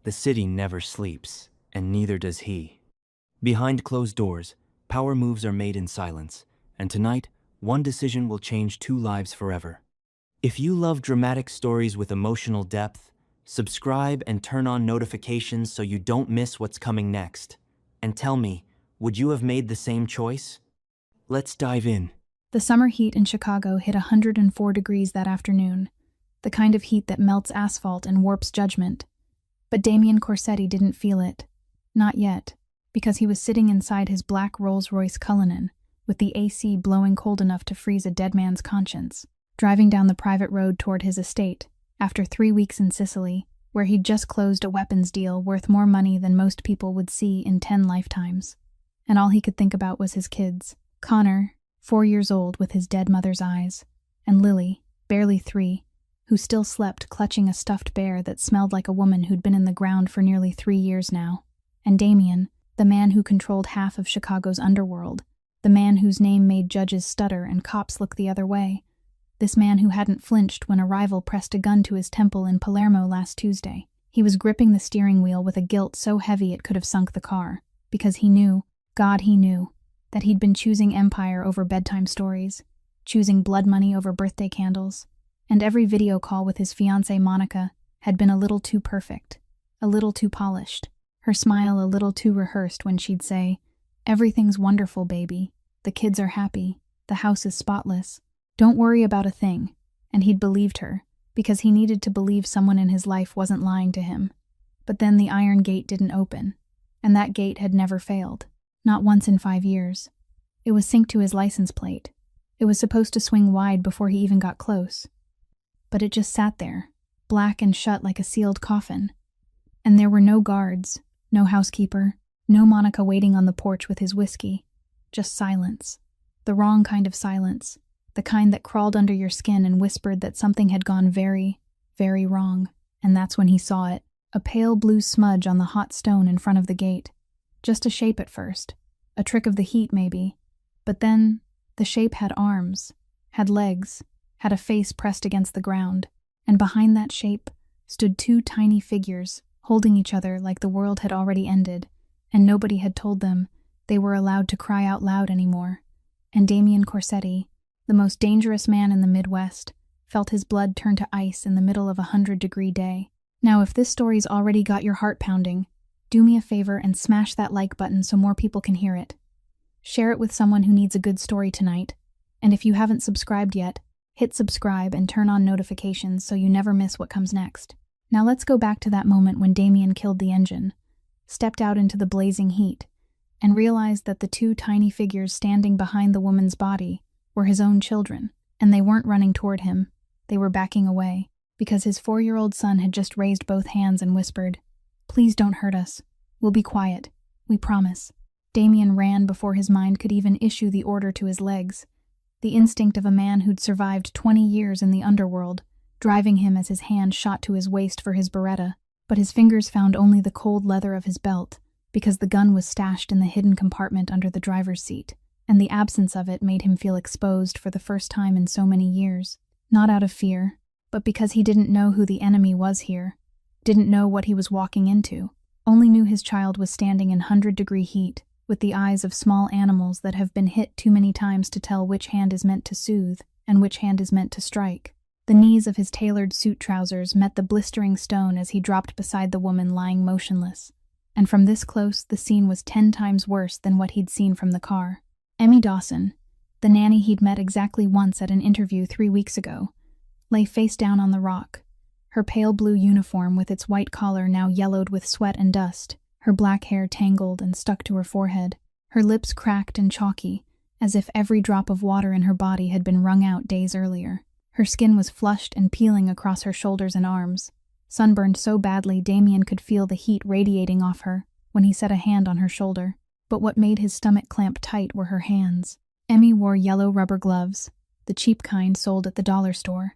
The city never sleeps, and neither does he. Behind closed doors, power moves are made in silence, and tonight, one decision will change two lives forever. If you love dramatic stories with emotional depth, subscribe and turn on notifications so you don't miss what's coming next. And tell me, would you have made the same choice? Let's dive in. The summer heat in Chicago hit 104 degrees that afternoon, the kind of heat that melts asphalt and warps judgment. But Damien Corsetti didn't feel it. Not yet, because he was sitting inside his black Rolls-Royce Cullinan, with the AC blowing cold enough to freeze a dead man's conscience, driving down the private road toward his estate, after 3 weeks in Sicily, where he'd just closed a weapons deal worth more money than most people would see in 10 lifetimes. And all he could think about was his kids. Connor, 4 years old with his dead mother's eyes, and Lily, barely 3, who still slept clutching a stuffed bear that smelled like a woman who'd been in the ground for nearly 3 years now. And Damien, the man who controlled half of Chicago's underworld, the man whose name made judges stutter and cops look the other way, this man who hadn't flinched when a rival pressed a gun to his temple in Palermo last Tuesday. He was gripping the steering wheel with a guilt so heavy it could have sunk the car, because he knew, God he knew, that he'd been choosing empire over bedtime stories, choosing blood money over birthday candles, and every video call with his fiancée Monica had been a little too perfect, a little too polished, her smile a little too rehearsed when she'd say, "Everything's wonderful, baby. The kids are happy. The house is spotless. Don't worry about a thing." And he'd believed her, because he needed to believe someone in his life wasn't lying to him. But then the iron gate didn't open, and that gate had never failed. Not once in 5 years. It was synced to his license plate. It was supposed to swing wide before he even got close. But it just sat there, black and shut like a sealed coffin. And there were no guards, no housekeeper, no Monica waiting on the porch with his whiskey. Just silence. The wrong kind of silence. The kind that crawled under your skin and whispered that something had gone very, very wrong. And that's when he saw it. A pale blue smudge on the hot stone in front of the gate. Just a shape at first. A trick of the heat, maybe. But then, the shape had arms, had legs, had a face pressed against the ground, and behind that shape stood 2 tiny figures, holding each other like the world had already ended, and nobody had told them they were allowed to cry out loud anymore. And Damien Corsetti, the most dangerous man in the Midwest, felt his blood turn to ice in the middle of a 100-degree day. Now, if this story's already got your heart pounding, do me a favor and smash that like button so more people can hear it. Share it with someone who needs a good story tonight. And if you haven't subscribed yet, hit subscribe and turn on notifications so you never miss what comes next. Now let's go back to that moment when Damien killed the engine, stepped out into the blazing heat, and realized that the 2 tiny figures standing behind the woman's body were his own children, and they weren't running toward him. They were backing away, because his 4-year-old son had just raised both hands and whispered, "Please don't hurt us. We'll be quiet. We promise." Damien ran before his mind could even issue the order to his legs, the instinct of a man who'd survived 20 years in the underworld, driving him as his hand shot to his waist for his Beretta, but his fingers found only the cold leather of his belt, because the gun was stashed in the hidden compartment under the driver's seat, and the absence of it made him feel exposed for the first time in so many years, not out of fear, but because he didn't know who the enemy was here, didn't know what he was walking into, only knew his child was standing in 100-degree heat, with the eyes of small animals that have been hit too many times to tell which hand is meant to soothe and which hand is meant to strike. The knees of his tailored suit trousers met the blistering stone as he dropped beside the woman lying motionless. And from this close, the scene was 10 times worse than what he'd seen from the car. Emmy Dawson, the nanny he'd met exactly once at an interview 3 weeks ago, lay face down on the rock, her pale blue uniform with its white collar now yellowed with sweat and dust, her black hair tangled and stuck to her forehead, her lips cracked and chalky, as if every drop of water in her body had been wrung out days earlier. Her skin was flushed and peeling across her shoulders and arms, sunburned so badly Damien could feel the heat radiating off her when he set a hand on her shoulder. But what made his stomach clamp tight were her hands. Emmy wore yellow rubber gloves, the cheap kind sold at the dollar store,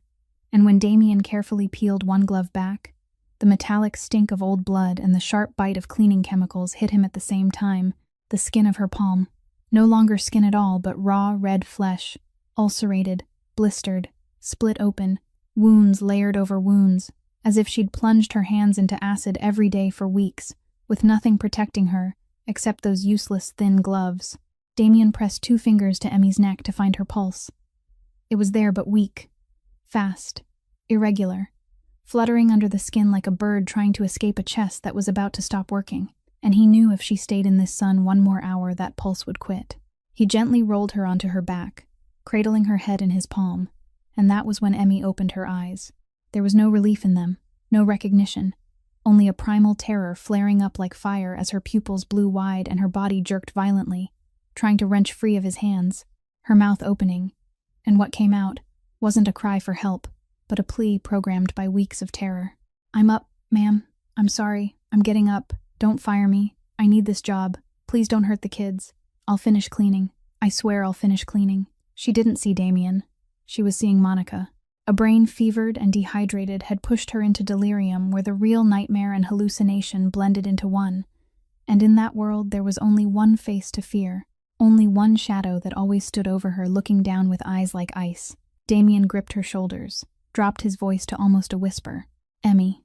and when Damien carefully peeled one glove back, the metallic stink of old blood and the sharp bite of cleaning chemicals hit him at the same time, the skin of her palm. No longer skin at all, but raw, red flesh, ulcerated, blistered, split open, wounds layered over wounds, as if she'd plunged her hands into acid every day for weeks, with nothing protecting her except those useless thin gloves. Damien pressed 2 fingers to Emmy's neck to find her pulse. It was there, but weak, fast, irregular, fluttering under the skin like a bird trying to escape a chest that was about to stop working. And he knew if she stayed in this sun 1 more hour, that pulse would quit. He gently rolled her onto her back, cradling her head in his palm, and that was when Emmy opened her eyes. There was no relief in them, no recognition, only a primal terror flaring up like fire as her pupils blew wide and her body jerked violently, trying to wrench free of his hands, her mouth opening. And what came out wasn't a cry for help, but a plea programmed by weeks of terror. "I'm up, ma'am. I'm sorry. I'm getting up. Don't fire me. I need this job. Please don't hurt the kids. I'll finish cleaning. I swear I'll finish cleaning." She didn't see Damien. She was seeing Monica. A brain fevered and dehydrated had pushed her into delirium where the real nightmare and hallucination blended into one. And in that world there was only one face to fear, only one shadow that always stood over her, looking down with eyes like ice. Damien gripped her shoulders, dropped his voice to almost a whisper. "Emmy,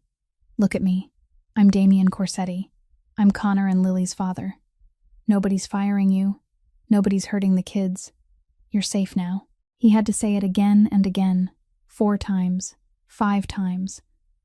look at me. I'm Damien Corsetti. I'm Connor and Lily's father. Nobody's firing you. Nobody's hurting the kids. You're safe now." He had to say it again and again, 4 times, 5 times,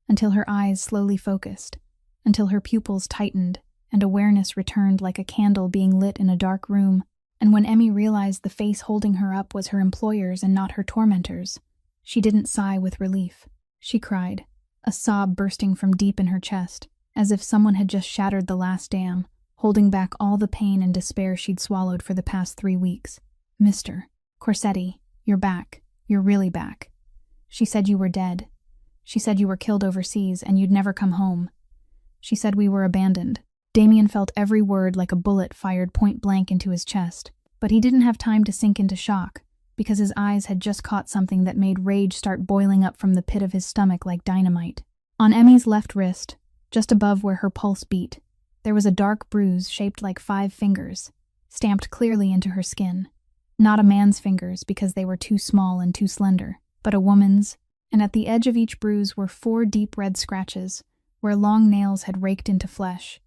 until her eyes slowly focused, until her pupils tightened and awareness returned like a candle being lit in a dark room. And when Emmy realized the face holding her up was her employer's and not her tormentors, she didn't sigh with relief. She cried, a sob bursting from deep in her chest, as if someone had just shattered the last dam, holding back all the pain and despair she'd swallowed for the past 3 weeks. "Mr. Corsetti, you're back. You're really back. She said you were dead. She said you were killed overseas and you'd never come home. She said we were abandoned." Damien felt every word like a bullet fired point blank into his chest, but he didn't have time to sink into shock, because his eyes had just caught something that made rage start boiling up from the pit of his stomach like dynamite. On Emmy's left wrist, just above where her pulse beat, there was a dark bruise shaped like 5 fingers, stamped clearly into her skin. Not a man's fingers because they were too small and too slender, but a woman's, and at the edge of each bruise were 4 deep red scratches, where long nails had raked into flesh.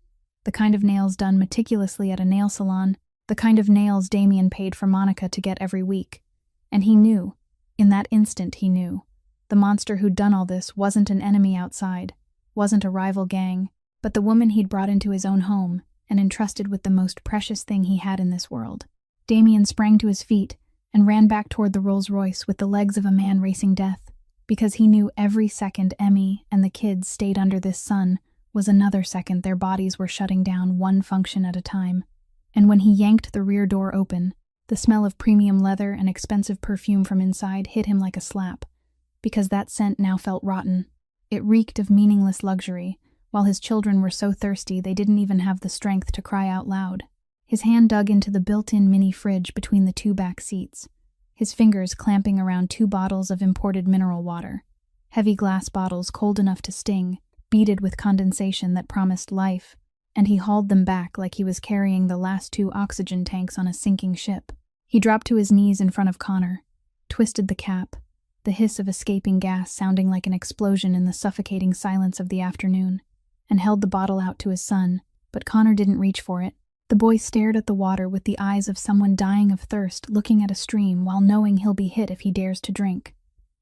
The kind of nails done meticulously at a nail salon, the kind of nails Damien paid for Monica to get every week. And he knew, in that instant he knew, the monster who'd done all this wasn't an enemy outside, wasn't a rival gang, but the woman he'd brought into his own home and entrusted with the most precious thing he had in this world. Damien sprang to his feet and ran back toward the Rolls-Royce with the legs of a man racing death, because he knew every second Emmy and the kids stayed under this sun was another second their bodies were shutting down one function at a time. And when he yanked the rear door open, the smell of premium leather and expensive perfume from inside hit him like a slap, because that scent now felt rotten. It reeked of meaningless luxury, while his children were so thirsty they didn't even have the strength to cry out loud. His hand dug into the built-in mini fridge between the 2 back seats, his fingers clamping around 2 bottles of imported mineral water, heavy glass bottles cold enough to sting, beaded with condensation that promised life, and he hauled them back like he was carrying the last 2 oxygen tanks on a sinking ship. He dropped to his knees in front of Connor, twisted the cap, the hiss of escaping gas sounding like an explosion in the suffocating silence of the afternoon, and held the bottle out to his son, but Connor didn't reach for it. The boy stared at the water with the eyes of someone dying of thirst looking at a stream while knowing he'll be hit if he dares to drink.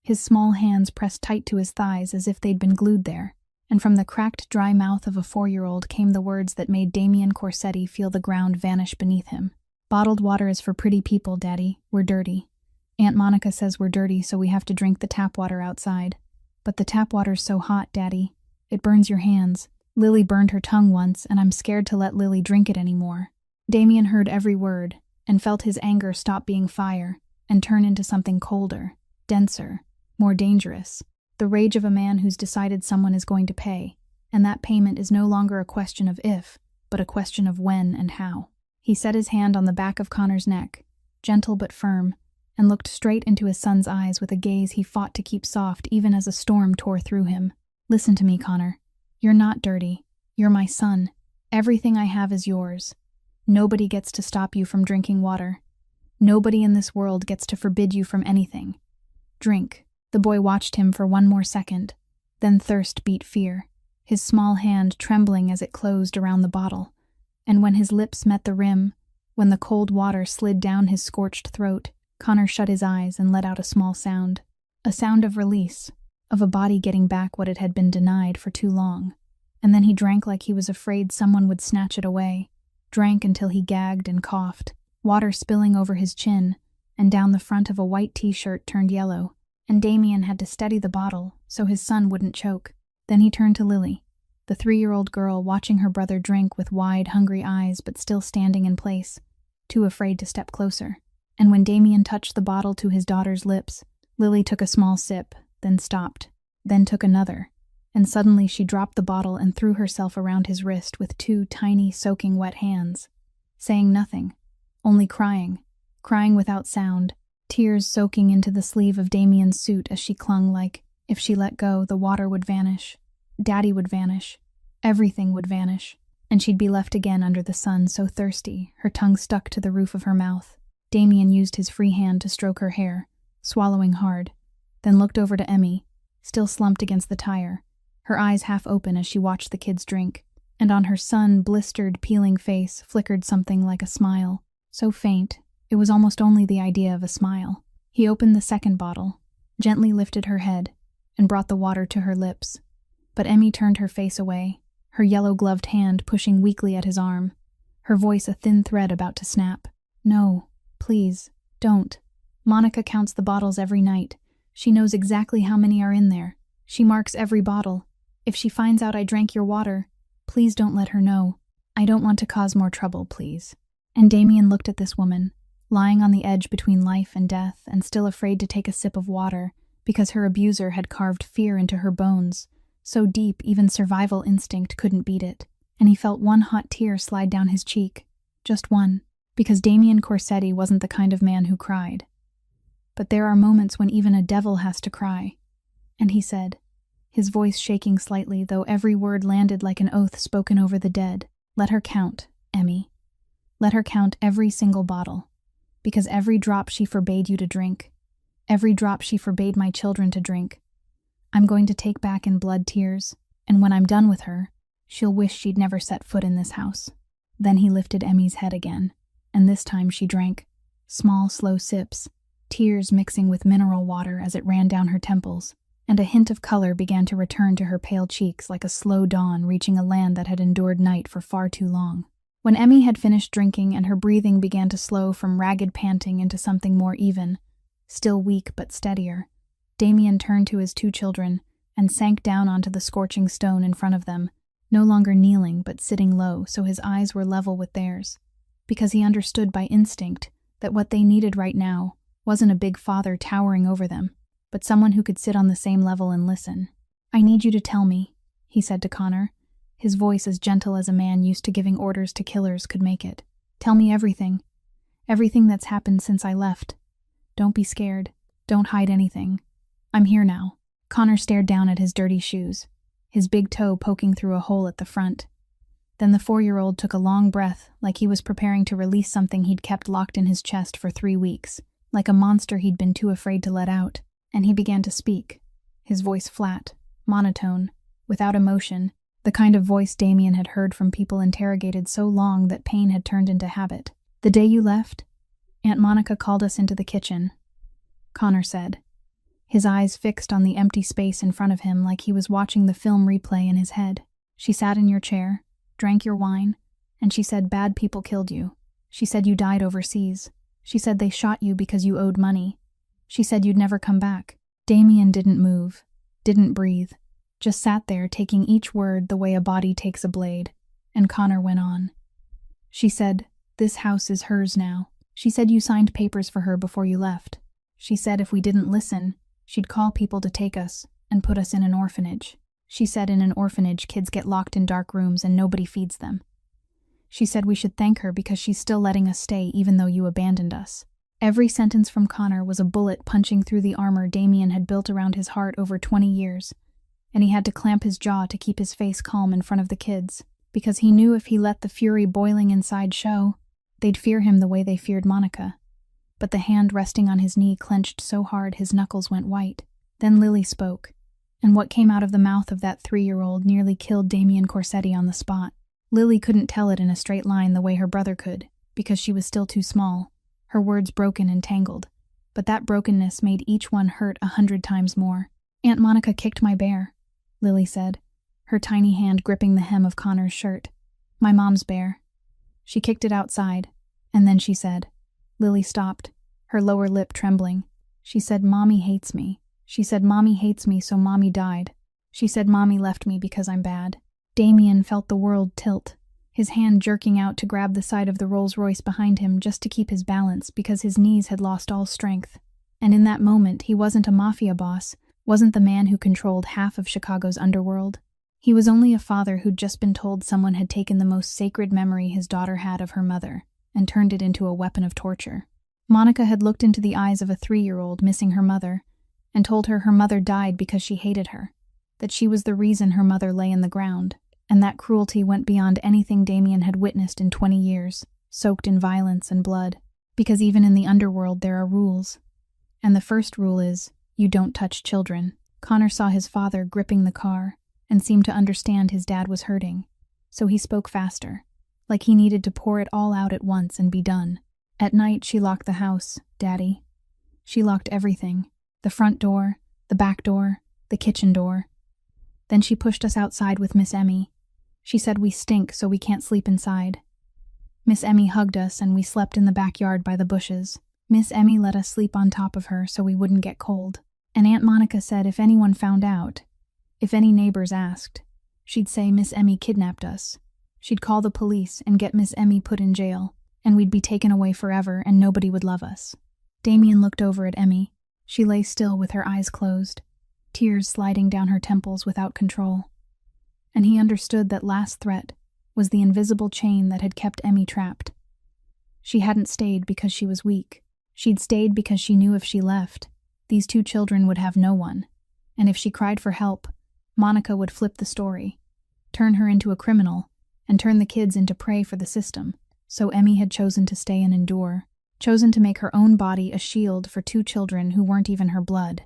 His small hands pressed tight to his thighs as if they'd been glued there, and from the cracked, dry mouth of a 4-year-old came the words that made Damien Corsetti feel the ground vanish beneath him. "Bottled water is for pretty people, Daddy. We're dirty. Aunt Monica says we're dirty, so we have to drink the tap water outside. But the tap water's so hot, Daddy. It burns your hands. Lily burned her tongue once, and I'm scared to let Lily drink it anymore." Damien heard every word, and felt his anger stop being fire, and turn into something colder, denser, more dangerous. The rage of a man who's decided someone is going to pay, and that payment is no longer a question of if, but a question of when and how. He set his hand on the back of Connor's neck, gentle but firm, and looked straight into his son's eyes with a gaze he fought to keep soft even as a storm tore through him. "Listen to me, Connor. You're not dirty. You're my son. Everything I have is yours. Nobody gets to stop you from drinking water. Nobody in this world gets to forbid you from anything. Drink." The boy watched him for 1 more second, Then thirst beat fear, his small hand trembling as it closed around the bottle. And when his lips met the rim, when the cold water slid down his scorched throat, Connor shut his eyes and let out a small sound. A sound of release, of a body getting back what it had been denied for too long. And then he drank like he was afraid someone would snatch it away, drank until he gagged and coughed, water spilling over his chin, and down the front of a white t-shirt turned yellow, and Damien had to steady the bottle so his son wouldn't choke. Then he turned to Lily, the 3-year-old girl watching her brother drink with wide, hungry eyes but still standing in place, too afraid to step closer. And when Damien touched the bottle to his daughter's lips, Lily took a small sip, then stopped, then took another, and suddenly she dropped the bottle and threw herself around his wrist with 2 tiny, soaking wet hands, saying nothing, only crying without sound, tears soaking into the sleeve of Damien's suit as she clung like, if she let go, the water would vanish, Daddy would vanish, everything would vanish, and she'd be left again under the sun so thirsty, her tongue stuck to the roof of her mouth. Damien used his free hand to stroke her hair, swallowing hard, then looked over to Emmy, still slumped against the tire, her eyes half open as she watched the kids drink, and on her sun-blistered, peeling face flickered something like a smile, so faint, it was almost only the idea of a smile. He opened the second bottle, gently lifted her head, and brought the water to her lips. But Emmy turned her face away, her yellow-gloved hand pushing weakly at his arm, her voice a thin thread about to snap. No, please, don't. Monica counts the bottles every night. She knows exactly how many are in there. She marks every bottle. If she finds out I drank your water, please don't let her know. I don't want to cause more trouble, please. And Damien looked at this woman, lying on the edge between life and death and still afraid to take a sip of water because her abuser had carved fear into her bones, so deep even survival instinct couldn't beat it. And he felt one hot tear slide down his cheek, just one, because Damien Corsetti wasn't the kind of man who cried. But there are moments when even a devil has to cry. And he said, his voice shaking slightly, though every word landed like an oath spoken over the dead, "Let her count, Emmy. Let her count every single bottle. Because every drop she forbade you to drink, every drop she forbade my children to drink, I'm going to take back in blood tears, and when I'm done with her, she'll wish she'd never set foot in this house." Then he lifted Emmy's head again, and this time she drank, small, slow sips, tears mixing with mineral water as it ran down her temples, and a hint of color began to return to her pale cheeks like a slow dawn reaching a land that had endured night for far too long. When Emmy had finished drinking and her breathing began to slow from ragged panting into something more even, still weak but steadier, Damien turned to his 2 children and sank down onto the scorching stone in front of them, no longer kneeling but sitting low so his eyes were level with theirs, because he understood by instinct that what they needed right now wasn't a big father towering over them, but someone who could sit on the same level and listen. "I need you to tell me," he said to Connor, his voice as gentle as a man used to giving orders to killers could make it. "Tell me everything. Everything that's happened since I left. Don't be scared. Don't hide anything. I'm here now." Connor stared down at his dirty shoes, his big toe poking through a hole at the front. Then the 4-year-old took a long breath, like he was preparing to release something he'd kept locked in his chest for 3 weeks, like a monster he'd been too afraid to let out, and he began to speak, his voice flat, monotone, without emotion, the kind of voice Damien had heard from people interrogated so long that pain had turned into habit. "The day you left, Aunt Monica called us into the kitchen," Connor said, his eyes fixed on the empty space in front of him like he was watching the film replay in his head. "She sat in your chair, drank your wine, and she said bad people killed you. She said you died overseas. She said they shot you because you owed money. She said you'd never come back." Damien didn't move, didn't breathe, just sat there taking each word the way a body takes a blade, and Connor went on. "She said, this house is hers now. She said you signed papers for her before you left. She said if we didn't listen, she'd call people to take us and put us in an orphanage. She said in an orphanage kids get locked in dark rooms and nobody feeds them. She said we should thank her because she's still letting us stay even though you abandoned us." Every sentence from Connor was a bullet punching through the armor Damien had built around his heart over 20 years, and he had to clamp his jaw to keep his face calm in front of the kids, because he knew if he let the fury boiling inside show, they'd fear him the way they feared Monica. But the hand resting on his knee clenched so hard his knuckles went white. Then Lily spoke, and what came out of the mouth of that 3-year-old nearly killed Damien Corsetti on the spot. Lily couldn't tell it in a straight line the way her brother could, because she was still too small, her words broken and tangled. But that brokenness made each one hurt 100 times more. "Aunt Monica kicked my bear," Lily said, her tiny hand gripping the hem of Connor's shirt. "My mom's bear. She kicked it outside, and then she said..." Lily stopped, her lower lip trembling. "She said, 'Mommy hates me.' She said, 'Mommy hates me, so Mommy died.' She said, 'Mommy left me because I'm bad.'" Damien felt the world tilt, his hand jerking out to grab the side of the Rolls-Royce behind him just to keep his balance because his knees had lost all strength. And in that moment, he wasn't a mafia boss, wasn't the man who controlled half of Chicago's underworld. He was only a father who'd just been told someone had taken the most sacred memory his daughter had of her mother and turned it into a weapon of torture. Monica had looked into the eyes of a 3-year-old missing her mother and told her her mother died because she hated her, that she was the reason her mother lay in the ground, and that cruelty went beyond anything Damien had witnessed in 20 years, soaked in violence and blood. Because even in the underworld there are rules. And the first rule is, you don't touch children. Connor saw his father gripping the car and seemed to understand his dad was hurting. So he spoke faster, like he needed to pour it all out at once and be done. "At night she locked the house, Daddy. She locked everything. The front door, the back door, the kitchen door. Then she pushed us outside with Miss Emmy. She said we stink so we can't sleep inside. Miss Emmy hugged us and we slept in the backyard by the bushes. Miss Emmy let us sleep on top of her so we wouldn't get cold. And Aunt Monica said if anyone found out, if any neighbors asked, she'd say Miss Emmy kidnapped us. She'd call the police and get Miss Emmy put in jail, and we'd be taken away forever and nobody would love us." Damien looked over at Emmy. She lay still with her eyes closed, tears sliding down her temples without control. And he understood that last threat was the invisible chain that had kept Emmy trapped. She hadn't stayed because she was weak. She'd stayed because she knew if she left, these 2 children would have no one. And if she cried for help, Monica would flip the story, turn her into a criminal, and turn the kids into prey for the system. So Emmy had chosen to stay and endure, chosen to make her own body a shield for 2 children who weren't even her blood.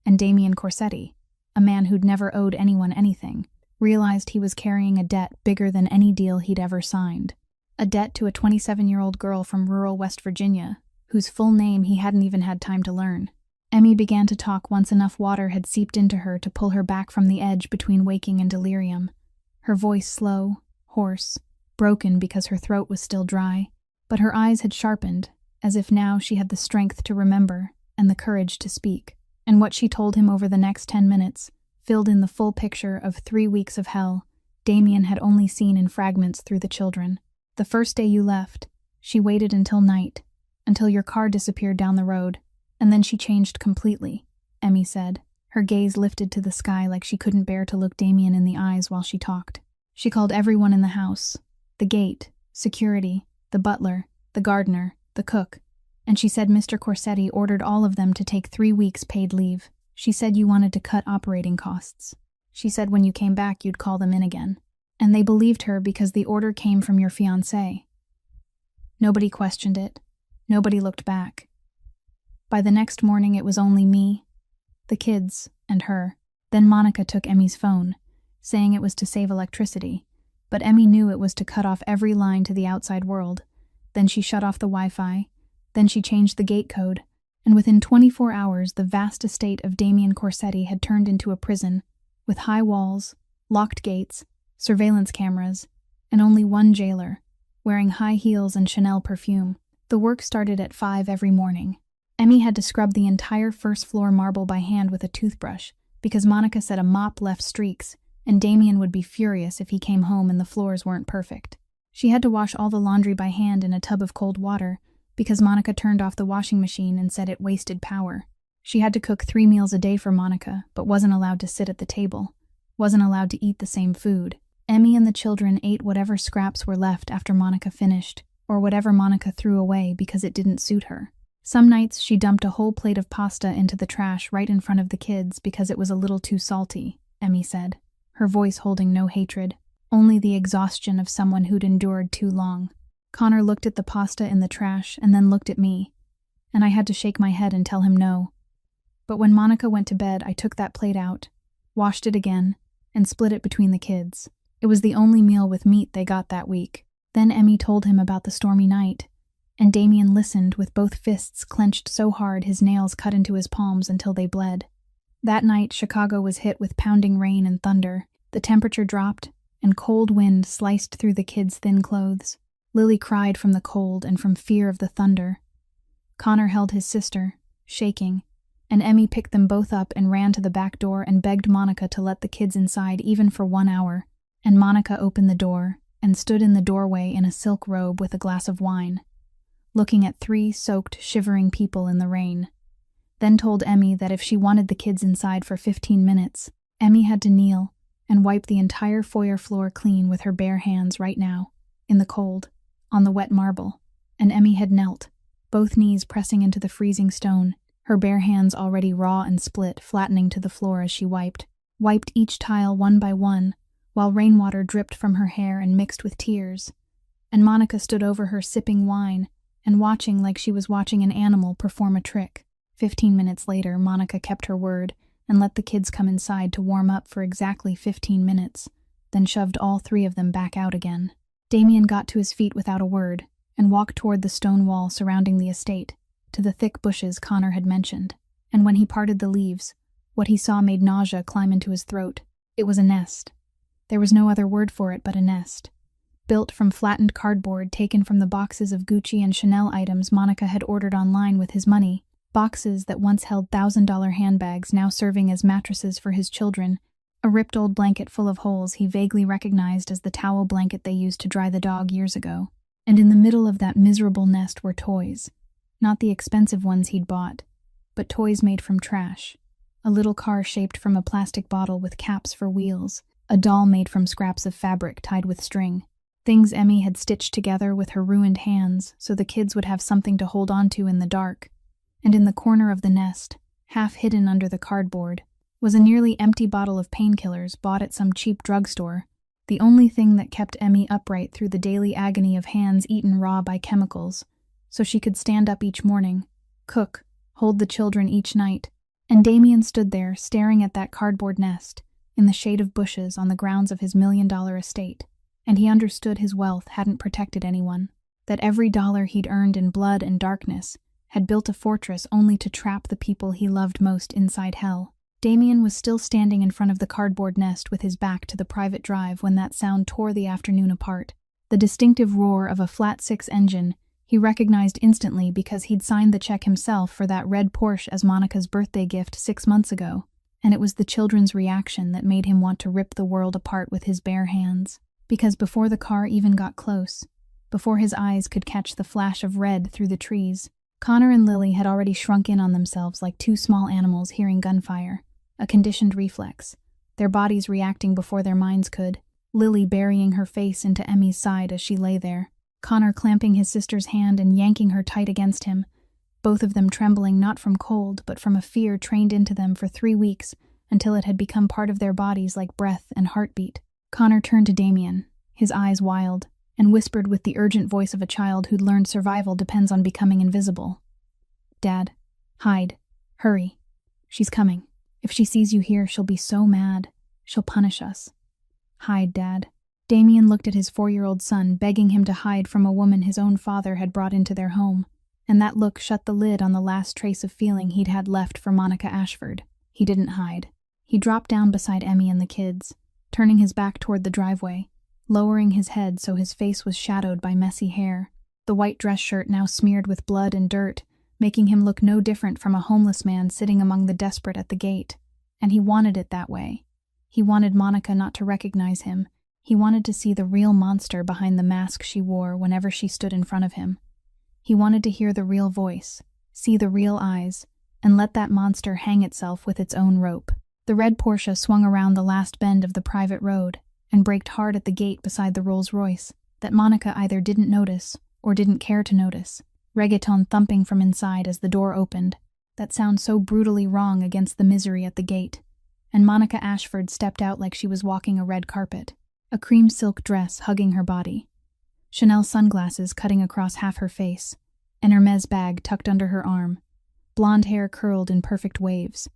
And Damien Corsetti, a man who'd never owed anyone anything, realized he was carrying a debt bigger than any deal he'd ever signed. A debt to a 27-year-old girl from rural West Virginia, whose full name he hadn't even had time to learn. Emmy began to talk once enough water had seeped into her to pull her back from the edge between waking and delirium. Her voice slow, hoarse, broken because her throat was still dry, but her eyes had sharpened, as if now she had the strength to remember and the courage to speak. And what she told him over the next 10 minutes filled in the full picture of 3 weeks of hell Damien had only seen in fragments through the children. "The first day you left, she waited until night, until your car disappeared down the road, and then she changed completely," Emmy said, her gaze lifted to the sky like she couldn't bear to look Damien in the eyes while she talked. "She called everyone in the house, the gate, security, the butler, the gardener, the cook, and she said Mr. Corsetti ordered all of them to take 3 weeks paid leave. She said you wanted to cut operating costs. She said when you came back you'd call them in again. And they believed her because the order came from your fiancé. Nobody questioned it. Nobody looked back. By the next morning it was only me, the kids, and her. Then Monica took Emmy's phone, saying it was to save electricity, but Emmy knew it was to cut off every line to the outside world. Then she shut off the Wi-Fi. Then she changed the gate code, and within 24 hours the vast estate of Damien Corsetti had turned into a prison, with high walls, locked gates, surveillance cameras, and only one jailer, wearing high heels and Chanel perfume. The work started at 5 every morning. Emmy had to scrub the entire first-floor marble by hand with a toothbrush, because Monica said a mop left streaks, and Damien would be furious if he came home and the floors weren't perfect. She had to wash all the laundry by hand in a tub of cold water, because Monica turned off the washing machine and said it wasted power. She had to cook 3 meals a day for Monica, but wasn't allowed to sit at the table, wasn't allowed to eat the same food. Emmy and the children ate whatever scraps were left after Monica finished, or whatever Monica threw away because it didn't suit her. Some nights she dumped a whole plate of pasta into the trash right in front of the kids because it was a little too salty, Emmy said, her voice holding no hatred, only the exhaustion of someone who'd endured too long. Connor looked at the pasta in the trash and then looked at me, and I had to shake my head and tell him no. But when Monica went to bed, I took that plate out, washed it again, and split it between the kids. It was the only meal with meat they got that week. Then Emmy told him about the stormy night, and Damien listened with both fists clenched so hard his nails cut into his palms until they bled. That night, Chicago was hit with pounding rain and thunder. The temperature dropped, and cold wind sliced through the kids' thin clothes. Lily cried from the cold and from fear of the thunder. Connor held his sister, shaking, and Emmy picked them both up and ran to the back door and begged Monica to let the kids inside even for 1 hour. And Monica opened the door and stood in the doorway in a silk robe with a glass of wine, looking at 3 soaked, shivering people in the rain. Then told Emmy that if she wanted the kids inside for 15 minutes, Emmy had to kneel and wipe the entire foyer floor clean with her bare hands right now, in the cold, on the wet marble. And Emmy had knelt, both knees pressing into the freezing stone, her bare hands already raw and split, flattening to the floor as she wiped each tile one by one, while rainwater dripped from her hair and mixed with tears. And Monica stood over her sipping wine and watching like she was watching an animal perform a trick. 15 minutes later, Monica kept her word and let the kids come inside to warm up for exactly 15 minutes, then shoved all 3 of them back out again. Damien got to his feet without a word and walked toward the stone wall surrounding the estate, to the thick bushes Connor had mentioned. And when he parted the leaves, what he saw made nausea climb into his throat. It was a nest. There was no other word for it but a nest. Built from flattened cardboard taken from the boxes of Gucci and Chanel items Monica had ordered online with his money, boxes that once held $1,000 handbags now serving as mattresses for his children, a ripped old blanket full of holes he vaguely recognized as the towel blanket they used to dry the dog years ago. And in the middle of that miserable nest were toys. Not the expensive ones he'd bought, but toys made from trash. A little car shaped from a plastic bottle with caps for wheels, a doll made from scraps of fabric tied with string. Things Emmy had stitched together with her ruined hands so the kids would have something to hold on to in the dark. And in the corner of the nest, half hidden under the cardboard, was a nearly empty bottle of painkillers bought at some cheap drugstore, the only thing that kept Emmy upright through the daily agony of hands eaten raw by chemicals, so she could stand up each morning, cook, hold the children each night. And Damien stood there staring at that cardboard nest, in the shade of bushes on the grounds of his $1 million estate, and he understood his wealth hadn't protected anyone, that every dollar he'd earned in blood and darkness had built a fortress only to trap the people he loved most inside hell. Damien was still standing in front of the cardboard nest with his back to the private drive when that sound tore the afternoon apart. The distinctive roar of a flat-six engine he recognized instantly because he'd signed the check himself for that red Porsche as Monica's birthday gift 6 months ago, and it was the children's reaction that made him want to rip the world apart with his bare hands. Because before the car even got close, before his eyes could catch the flash of red through the trees, Connor and Lily had already shrunk in on themselves like 2 small animals hearing gunfire, a conditioned reflex, their bodies reacting before their minds could, Lily burying her face into Emmy's side as she lay there, Connor clamping his sister's hand and yanking her tight against him, both of them trembling not from cold but from a fear trained into them for 3 weeks until it had become part of their bodies like breath and heartbeat. Connor turned to Damien, his eyes wild, and whispered with the urgent voice of a child who'd learned survival depends on becoming invisible. "Dad, hide. Hurry. She's coming. If she sees you here, she'll be so mad. She'll punish us. Hide, Dad." Damien looked at his 4-year-old son, begging him to hide from a woman his own father had brought into their home, and that look shut the lid on the last trace of feeling he'd had left for Monica Ashford. He didn't hide. He dropped down beside Emmy and the kids, turning his back toward the driveway, lowering his head so his face was shadowed by messy hair, the white dress shirt now smeared with blood and dirt, making him look no different from a homeless man sitting among the desperate at the gate. And he wanted it that way. He wanted Monica not to recognize him. He wanted to see the real monster behind the mask she wore whenever she stood in front of him. He wanted to hear the real voice, see the real eyes, and let that monster hang itself with its own rope. The red Porsche swung around the last bend of the private road and braked hard at the gate beside the Rolls-Royce that Monica either didn't notice or didn't care to notice, reggaeton thumping from inside as the door opened, that sound so brutally wrong against the misery at the gate, and Monica Ashford stepped out like she was walking a red carpet, a cream silk dress hugging her body, Chanel sunglasses cutting across half her face, an Hermes bag tucked under her arm, blonde hair curled in perfect waves,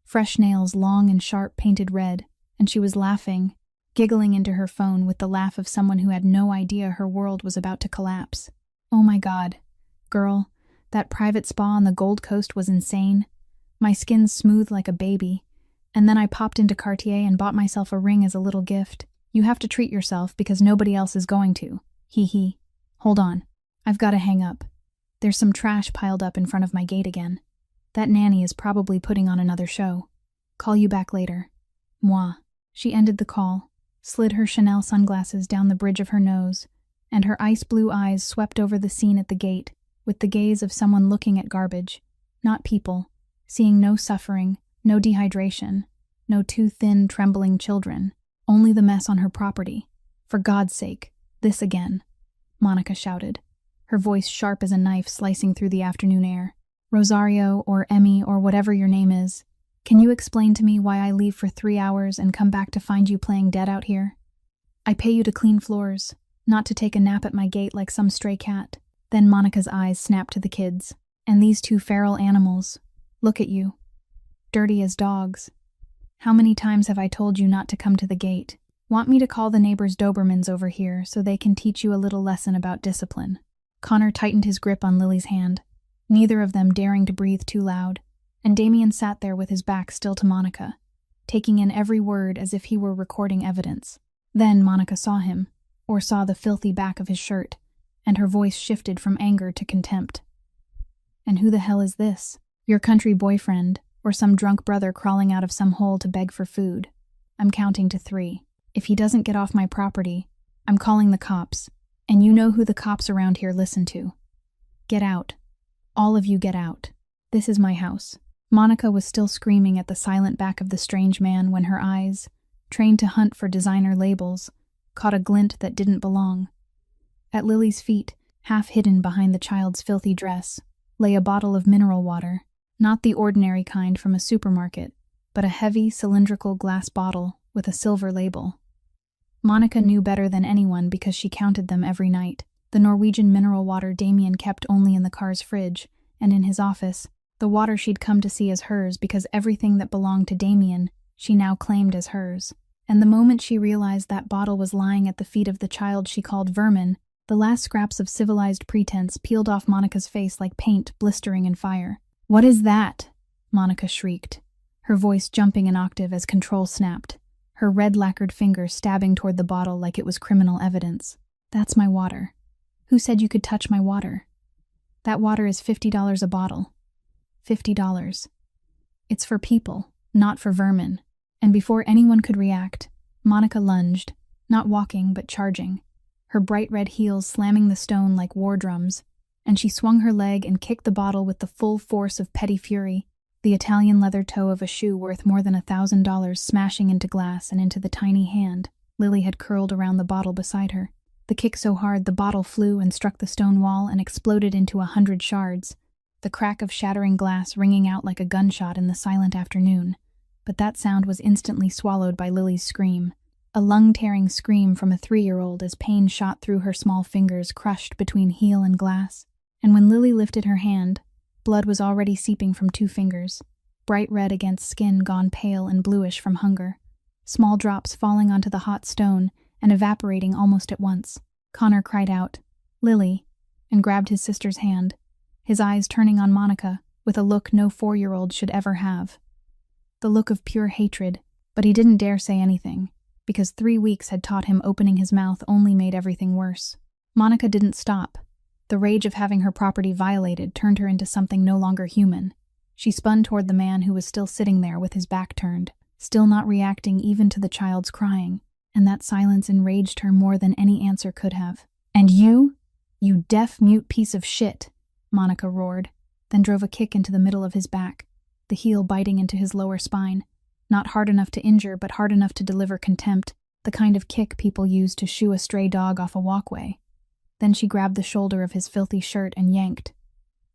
fresh nails long and sharp painted red, and she was laughing, giggling into her phone with the laugh of someone who had no idea her world was about to collapse. Oh my God. Girl, that private spa on the Gold Coast was insane. My skin's smooth like a baby. And then I popped into Cartier and bought myself a ring as a little gift. You have to treat yourself because nobody else is going to. Hee hee. Hold on. I've got to hang up. There's some trash piled up in front of my gate again. That nanny is probably putting on another show. Call you back later. Moi. She ended the call, slid her Chanel sunglasses down the bridge of her nose, and her ice blue eyes swept over the scene at the gate with the gaze of someone looking at garbage, not people, seeing no suffering, no dehydration, no too thin, trembling children, only the mess on her property. For God's sake, this again, Monica shouted, her voice sharp as a knife slicing through the afternoon air. Rosario, or Emmy, or whatever your name is, can you explain to me why I leave for 3 hours and come back to find you playing dead out here? I pay you to clean floors, not to take a nap at my gate like some stray cat. Then Monica's eyes snapped to the kids. And these two feral animals. Look at you. Dirty as dogs. How many times have I told you not to come to the gate? Want me to call the neighbors' Dobermans over here so they can teach you a little lesson about discipline? Connor tightened his grip on Lily's hand, neither of them daring to breathe too loud, and Damien sat there with his back still to Monica, taking in every word as if he were recording evidence. Then Monica saw him, or saw the filthy back of his shirt, and her voice shifted from anger to contempt. And who the hell is this? Your country boyfriend, or some drunk brother crawling out of some hole to beg for food? I'm counting to 3. If he doesn't get off my property, I'm calling the cops, and you know who the cops around here listen to. Get out. All of you get out. This is my house. Monica was still screaming at the silent back of the strange man when her eyes, trained to hunt for designer labels, caught a glint that didn't belong. At Lily's feet, half hidden behind the child's filthy dress, lay a bottle of mineral water, not the ordinary kind from a supermarket, but a heavy, cylindrical glass bottle with a silver label. Monica knew better than anyone because she counted them every night. The Norwegian mineral water Damien kept only in the car's fridge, and in his office, the water she'd come to see as hers because everything that belonged to Damien she now claimed as hers. And the moment she realized that bottle was lying at the feet of the child she called vermin, the last scraps of civilized pretense peeled off Monica's face like paint blistering in fire. What is that? Monica shrieked, her voice jumping an octave as control snapped, her red lacquered fingers stabbing toward the bottle like it was criminal evidence. That's my water. Who said you could touch my water? That water is $50 a bottle. $50. It's for people, not for vermin. And before anyone could react, Monica lunged, not walking but charging, her bright red heels slamming the stone like war drums, and she swung her leg and kicked the bottle with the full force of petty fury, the Italian leather toe of a shoe worth more than $1,000 smashing into glass and into the tiny hand Lily had curled around the bottle beside her. The kick so hard the bottle flew and struck the stone wall and exploded into 100 shards, the crack of shattering glass ringing out like a gunshot in the silent afternoon. But that sound was instantly swallowed by Lily's scream, a lung-tearing scream from a 3-year-old as pain shot through her small fingers crushed between heel and glass. And when Lily lifted her hand, blood was already seeping from 2 fingers, bright red against skin gone pale and bluish from hunger, small drops falling onto the hot stone and evaporating almost at once. Connor cried out, "Lily," and grabbed his sister's hand, his eyes turning on Monica with a look no 4-year-old should ever have. The look of pure hatred, but he didn't dare say anything, because 3 weeks had taught him opening his mouth only made everything worse. Monica didn't stop. The rage of having her property violated turned her into something no longer human. She spun toward the man who was still sitting there with his back turned, still not reacting even to the child's crying, and that silence enraged her more than any answer could have. "And you deaf-mute piece of shit," Monica roared, then drove a kick into the middle of his back, the heel biting into his lower spine, not hard enough to injure but hard enough to deliver contempt, the kind of kick people use to shoo a stray dog off a walkway. Then she grabbed the shoulder of his filthy shirt and yanked.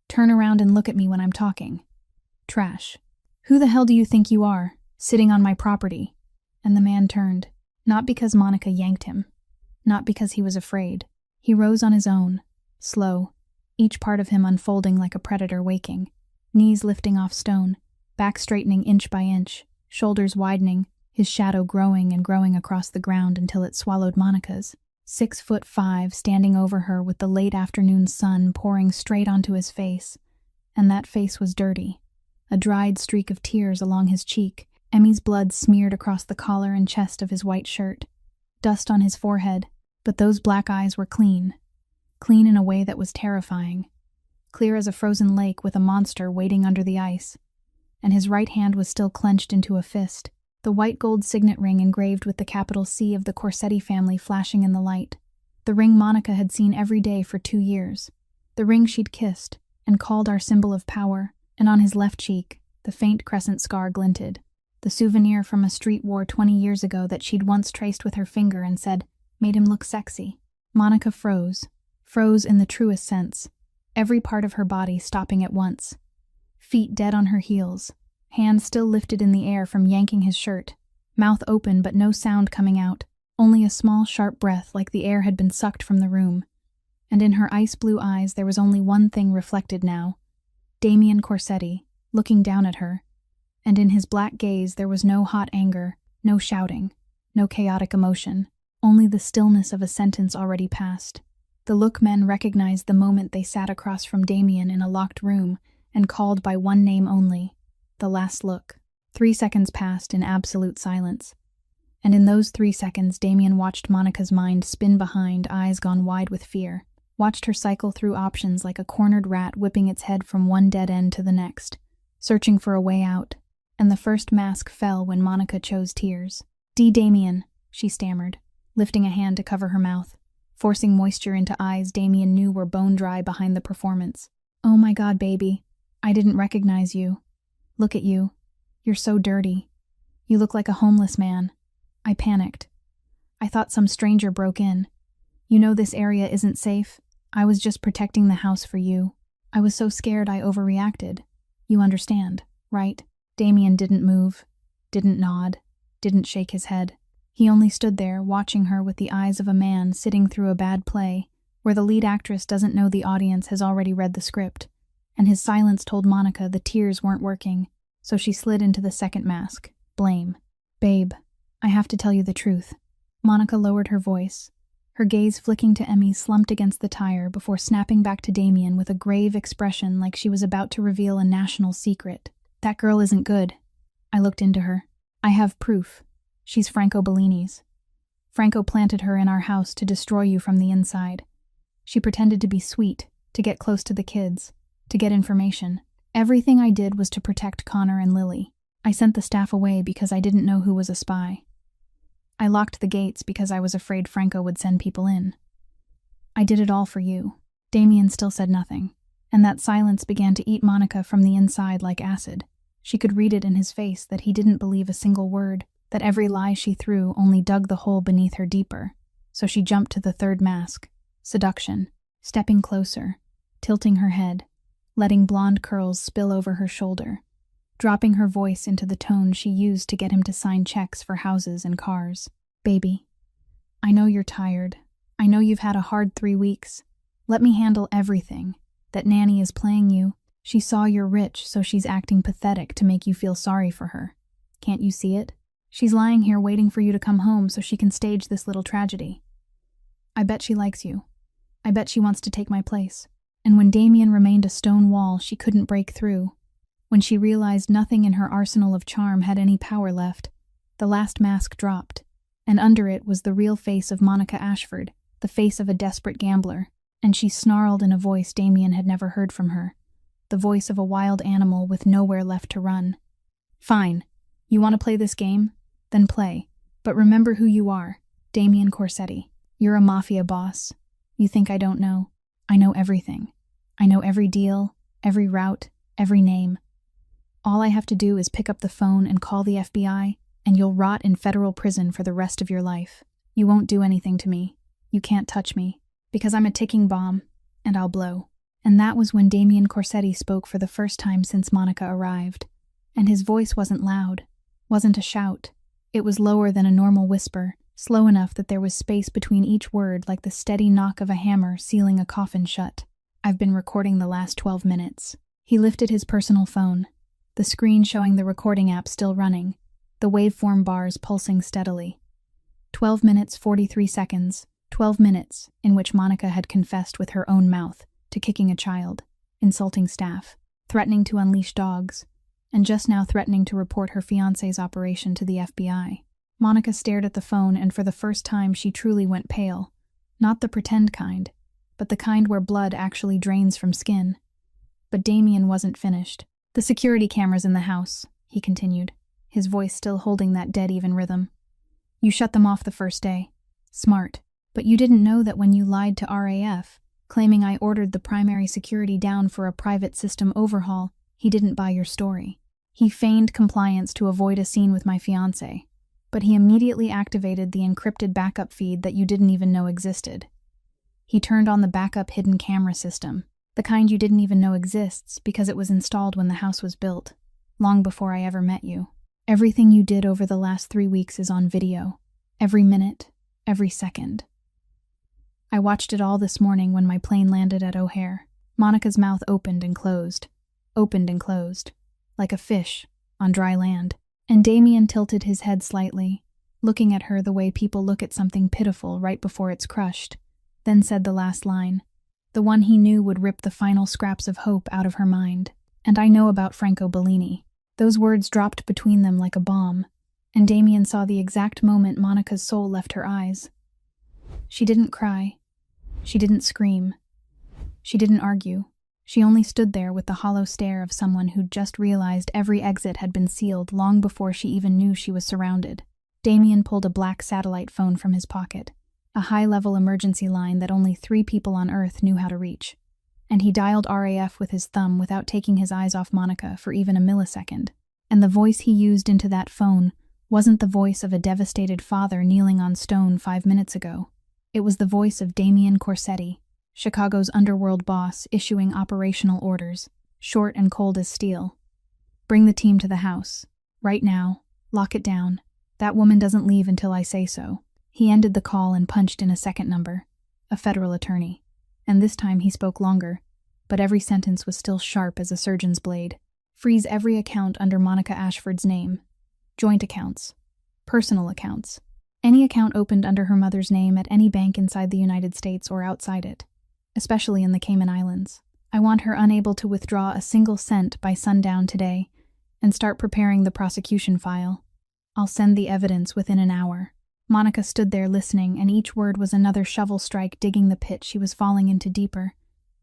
"Turn around and look at me when I'm talking. Trash. Who the hell do you think you are, sitting on my property?" And the man turned, not because Monica yanked him, not because he was afraid. He rose on his own, slow, each part of him unfolding like a predator waking, knees lifting off stone, back straightening inch by inch, shoulders widening, his shadow growing and growing across the ground until it swallowed Monica's. 6'5", standing over her with the late afternoon sun pouring straight onto his face. And that face was dirty. A dried streak of tears along his cheek, Emmy's blood smeared across the collar and chest of his white shirt, dust on his forehead, but those black eyes were clean. Clean in a way that was terrifying. Clear as a frozen lake with a monster waiting under the ice. And his right hand was still clenched into a fist, the white gold signet ring engraved with the capital C of the Corsetti family flashing in the light. The ring Monica had seen every day for 2 years. The ring she'd kissed and called our symbol of power, and on his left cheek, the faint crescent scar glinted. The souvenir from a street war 20 years ago that she'd once traced with her finger and said, made him look sexy. Monica froze in the truest sense, every part of her body stopping at once. Feet dead on her heels, hands still lifted in the air from yanking his shirt, mouth open but no sound coming out, only a small sharp breath like the air had been sucked from the room. And in her ice-blue eyes there was only one thing reflected now, Damien Corsetti, looking down at her. And in his black gaze there was no hot anger, no shouting, no chaotic emotion, only the stillness of a sentence already passed. The look men recognized the moment they sat across from Damien in a locked room and called by one name only, the last look. 3 seconds passed in absolute silence. And in those 3 seconds, Damien watched Monica's mind spin behind, eyes gone wide with fear. Watched her cycle through options like a cornered rat whipping its head from one dead end to the next, searching for a way out. And the first mask fell when Monica chose tears. Damien, she stammered, lifting a hand to cover her mouth, forcing moisture into eyes Damien knew were bone dry behind the performance. Oh my God, baby. I didn't recognize you. Look at you. You're so dirty. You look like a homeless man. I panicked. I thought some stranger broke in. You know this area isn't safe. I was just protecting the house for you. I was so scared I overreacted. You understand, right? Damien didn't move, didn't nod, didn't shake his head. He only stood there, watching her with the eyes of a man sitting through a bad play, where the lead actress doesn't know the audience has already read the script. And his silence told Monica the tears weren't working, so she slid into the second mask, blame. Babe, I have to tell you the truth. Monica lowered her voice, her gaze flicking to Emmy slumped against the tire before snapping back to Damien with a grave expression like she was about to reveal a national secret. That girl isn't good. I looked into her. I have proof. She's Franco Bellini's. Franco planted her in our house to destroy you from the inside. She pretended to be sweet, to get close to the kids, to get information. Everything I did was to protect Connor and Lily. I sent the staff away because I didn't know who was a spy. I locked the gates because I was afraid Franco would send people in. I did it all for you. Damien still said nothing, and that silence began to eat Monica from the inside like acid. She could read it in his face that he didn't believe a single word, that every lie she threw only dug the hole beneath her deeper. So she jumped to the third mask, seduction, stepping closer, tilting her head, letting blonde curls spill over her shoulder, dropping her voice into the tone she used to get him to sign checks for houses and cars. Baby, I know you're tired. I know you've had a hard 3 weeks. Let me handle everything. That nanny is playing you. She saw you're rich, so she's acting pathetic to make you feel sorry for her. Can't you see it? She's lying here waiting for you to come home so she can stage this little tragedy. I bet she likes you. I bet she wants to take my place. And when Damien remained a stone wall she couldn't break through, when she realized nothing in her arsenal of charm had any power left, the last mask dropped, and under it was the real face of Monica Ashford, the face of a desperate gambler, and she snarled in a voice Damien had never heard from her, the voice of a wild animal with nowhere left to run. Fine. You want to play this game? Then play. But remember who you are, Damien Corsetti. You're a mafia boss. You think I don't know? I know everything. I know every deal, every route, every name. All I have to do is pick up the phone and call the FBI, and you'll rot in federal prison for the rest of your life. You won't do anything to me. You can't touch me, because I'm a ticking bomb, and I'll blow. And that was when Damien Corsetti spoke for the first time since Monica arrived. And his voice wasn't loud, wasn't a shout. It was lower than a normal whisper, slow enough that there was space between each word like the steady knock of a hammer sealing a coffin shut. I've been recording the last 12 minutes. He lifted his personal phone. the screen showing the recording app still running, the waveform bars pulsing steadily. 12 minutes 43 seconds, 12 minutes in which Monica had confessed with her own mouth to kicking a child, insulting staff, threatening to unleash dogs, and just now threatening to report her fiancé's operation to the FBI. Monica stared at the phone, and for the first time she truly went pale. Not the pretend kind, but the kind where blood actually drains from skin. But Damien wasn't finished. "The security cameras in the house," he continued, his voice still holding that dead-even rhythm. "You shut them off the first day. Smart. But you didn't know that when you lied to RAF, claiming I ordered the primary security down for a private system overhaul, he didn't buy your story. He feigned compliance to avoid a scene with my fiancé, but he immediately activated the encrypted backup feed that you didn't even know existed. He turned on the backup hidden camera system, the kind you didn't even know exists because it was installed when the house was built, long before I ever met you. Everything you did over the last 3 weeks is on video, every minute, every second. I watched it all this morning when my plane landed at O'Hare." Monica's mouth opened and closed, like a fish on dry land. And Damien tilted his head slightly, looking at her the way people look at something pitiful right before it's crushed, then said the last line, the one he knew would rip the final scraps of hope out of her mind. "And I know about Franco Bellini." Those words dropped between them like a bomb, and Damien saw the exact moment Monica's soul left her eyes. She didn't cry. She didn't scream. She didn't argue. She only stood there with the hollow stare of someone who'd just realized every exit had been sealed long before she even knew she was surrounded. Damien pulled a black satellite phone from his pocket, a high-level emergency line that only 3 people on Earth knew how to reach, and he dialed RAF with his thumb without taking his eyes off Monica for even a millisecond. And the voice he used into that phone wasn't the voice of a devastated father kneeling on stone 5 minutes ago. It was the voice of Damien Corsetti, Chicago's underworld boss, issuing operational orders, short and cold as steel. "Bring the team to the house. Right now. Lock it down. That woman doesn't leave until I say so." He ended the call and punched in a second number, a federal attorney. And this time he spoke longer, but every sentence was still sharp as a surgeon's blade. "Freeze every account under Monica Ashford's name. Joint accounts. Personal accounts. Any account opened under her mother's name at any bank inside the United States or outside it, especially in the Cayman Islands. I want her unable to withdraw a single cent by sundown today, and start preparing the prosecution file. I'll send the evidence within an hour." Monica stood there listening, and each word was another shovel strike digging the pit she was falling into deeper.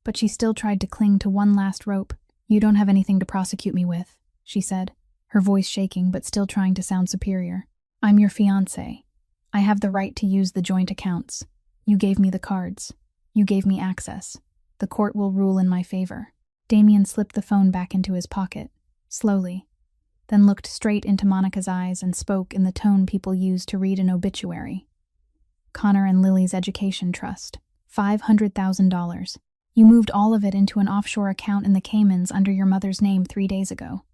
But she still tried to cling to one last rope. "You don't have anything to prosecute me with," she said, her voice shaking but still trying to sound superior. "I'm your fiancé. I have the right to use the joint accounts. You gave me the cards. You gave me access. The court will rule in my favor." Damien slipped the phone back into his pocket, slowly, then looked straight into Monica's eyes and spoke in the tone people use to read an obituary. "Connor and Lily's education trust. $500,000. You moved all of it into an offshore account in the Caymans under your mother's name 3 days ago.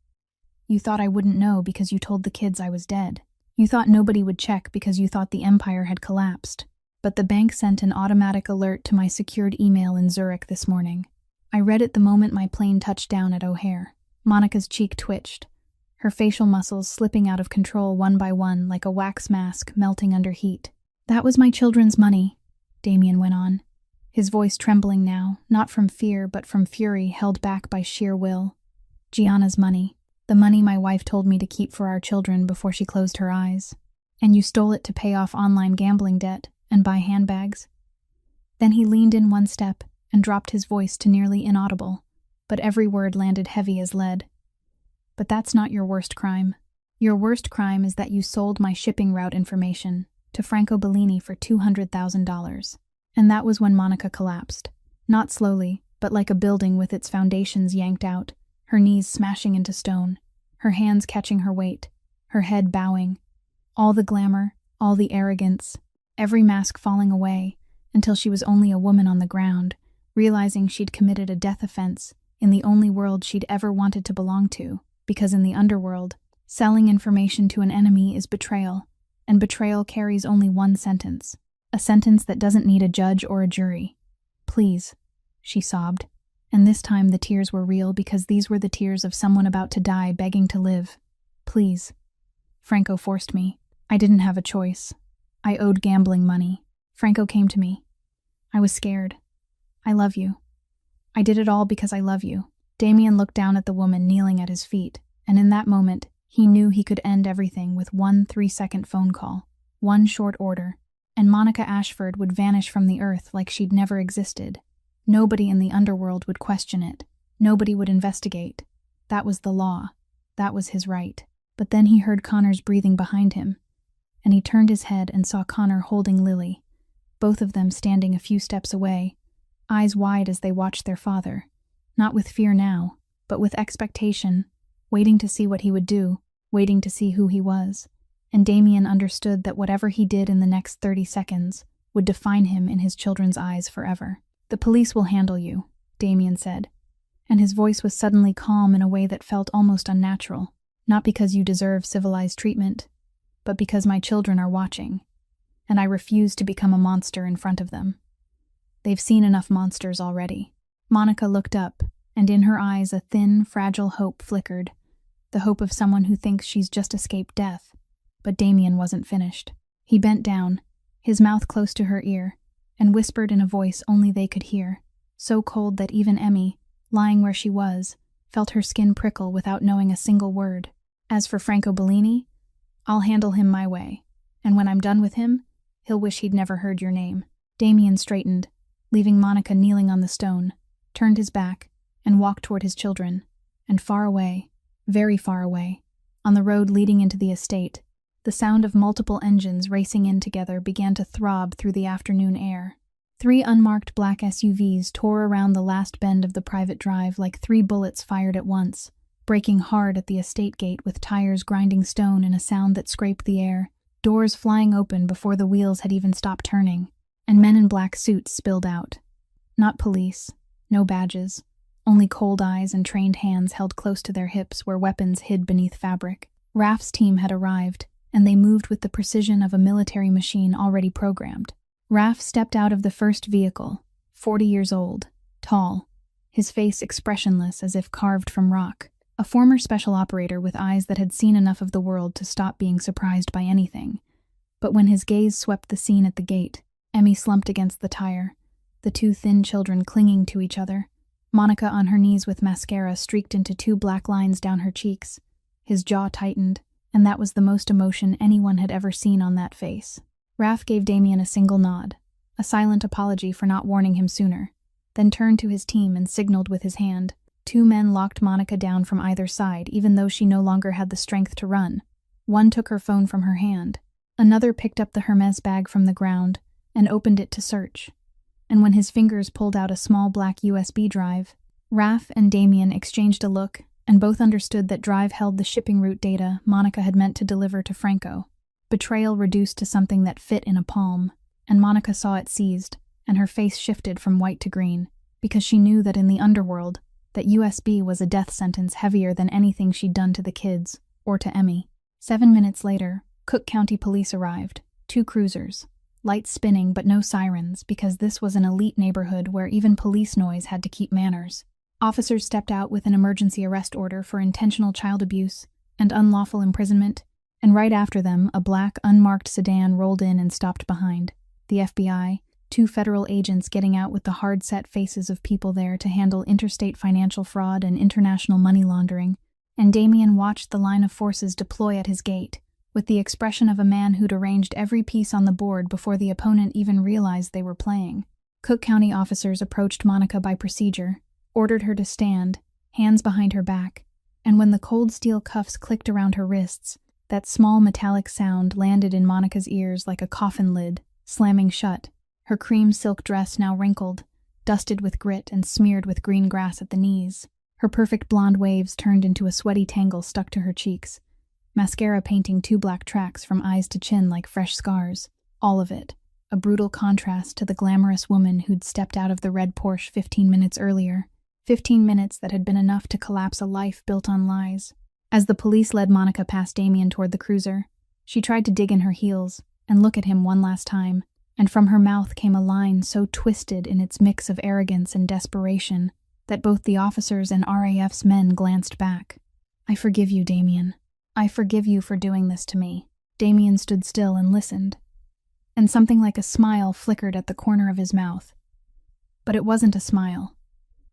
You thought I wouldn't know because you told the kids I was dead. You thought nobody would check because you thought the empire had collapsed. But the bank sent an automatic alert to my secured email in Zurich this morning. I read it the moment my plane touched down at O'Hare." Monica's cheek twitched, her facial muscles slipping out of control one by one like a wax mask melting under heat. "That was my children's money," Damien went on, his voice trembling now, not from fear but from fury held back by sheer will. "Gianna's money. The money my wife told me to keep for our children before she closed her eyes. And you stole it to pay off online gambling debt and buy handbags." Then he leaned in one step and dropped his voice to nearly inaudible, but every word landed heavy as lead. "But that's not your worst crime. Your worst crime is that you sold my shipping route information to Franco Bellini for $200,000. And that was when Monica collapsed. Not slowly, but like a building with its foundations yanked out, her knees smashing into stone, her hands catching her weight, her head bowing. All the glamour, all the arrogance, every mask falling away, until she was only a woman on the ground, realizing she'd committed a death offense in the only world she'd ever wanted to belong to, because in the underworld, selling information to an enemy is betrayal, and betrayal carries only one sentence, a sentence that doesn't need a judge or a jury. "Please," she sobbed, And this time the tears were real because these were the tears of someone about to die begging to live. Please. Franco forced me. I didn't have a choice. I owed gambling money. Franco came to me. I was scared. I love you. I did it all because I love you. Damien looked down at the woman kneeling at his feet, and in that moment, he knew he could end everything with one 3-second phone call, one short order, and Monica Ashford would vanish from the earth like she'd never existed. Nobody in the underworld would question it. Nobody would investigate. That was the law. That was his right. But then he heard Connor's breathing behind him, and he turned his head and saw Connor holding Lily, both of them standing a few steps away, eyes wide as they watched their father, not with fear now, but with expectation, waiting to see what he would do, waiting to see who he was. And Damien understood that whatever he did in the next 30 seconds would define him in his children's eyes forever. The police will handle you, Damien said, and his voice was suddenly calm in a way that felt almost unnatural. Not because you deserve civilized treatment, but because my children are watching, and I refuse to become a monster in front of them. They've seen enough monsters already. Monica looked up, and in her eyes a thin, fragile hope flickered, the hope of someone who thinks she's just escaped death. But Damien wasn't finished. He bent down, his mouth close to her ear, and whispered in a voice only they could hear, so cold that even Emmy, lying where she was, felt her skin prickle without knowing a single word. As for Franco Bellini, I'll handle him my way, and when I'm done with him, he'll wish he'd never heard your name. Damien straightened, leaving Monica kneeling on the stone, turned his back, and walked toward his children. And far away, very far away, on the road leading into the estate, the sound of multiple engines racing in together began to throb through the afternoon air. 3 unmarked black SUVs tore around the last bend of the private drive like 3 bullets fired at once, braking hard at the estate gate with tires grinding stone in a sound that scraped the air, doors flying open before the wheels had even stopped turning, and men in black suits spilled out. Not police, no badges, only cold eyes and trained hands held close to their hips where weapons hid beneath fabric. Raf's team had arrived, and they moved with the precision of a military machine already programmed. Raf stepped out of the first vehicle, 40 years old, tall, his face expressionless as if carved from rock. A former special operator with eyes that had seen enough of the world to stop being surprised by anything. But when his gaze swept the scene at the gate, Emmy slumped against the tire, the 2 thin children clinging to each other. Monica on her knees with mascara streaked into 2 black lines down her cheeks. His jaw tightened, and that was the most emotion anyone had ever seen on that face. Raf gave Damien a single nod, a silent apology for not warning him sooner, then turned to his team and signaled with his hand. 2 men locked Monica down from either side, even though she no longer had the strength to run. One took her phone from her hand. Another picked up the Hermes bag from the ground and opened it to search. And when his fingers pulled out a small black USB drive, Raf and Damien exchanged a look, and both understood that drive held the shipping route data Monica had meant to deliver to Franco. Betrayal reduced to something that fit in a palm, and Monica saw it seized, and her face shifted from white to green, because she knew that in the underworld, that USB was a death sentence heavier than anything she'd done to the kids, or to Emmy. 7 minutes later, Cook County Police arrived, 2 cruisers, lights spinning but no sirens because this was an elite neighborhood where even police noise had to keep manners. Officers stepped out with an emergency arrest order for intentional child abuse and unlawful imprisonment, and right after them, a black, unmarked sedan rolled in and stopped behind. The FBI, 2 federal agents getting out with the hard-set faces of people there to handle interstate financial fraud and international money laundering, and Damien watched the line of forces deploy at his gate, with the expression of a man who'd arranged every piece on the board before the opponent even realized they were playing. Cook County officers approached Monica by procedure, ordered her to stand, hands behind her back, and when the cold steel cuffs clicked around her wrists, that small metallic sound landed in Monica's ears like a coffin lid, slamming shut. Her cream silk dress now wrinkled, dusted with grit and smeared with green grass at the knees. Her perfect blonde waves turned into a sweaty tangle stuck to her cheeks, mascara painting 2 black tracks from eyes to chin like fresh scars. All of it, a brutal contrast to the glamorous woman who'd stepped out of the red Porsche 15 minutes earlier. 15 minutes that had been enough to collapse a life built on lies. As the police led Monica past Damien toward the cruiser, she tried to dig in her heels and look at him one last time, and from her mouth came a line so twisted in its mix of arrogance and desperation that both the officers and RAF's men glanced back. "I forgive you, Damien. I forgive you for doing this to me." Damien stood still and listened, and something like a smile flickered at the corner of his mouth. But it wasn't a smile.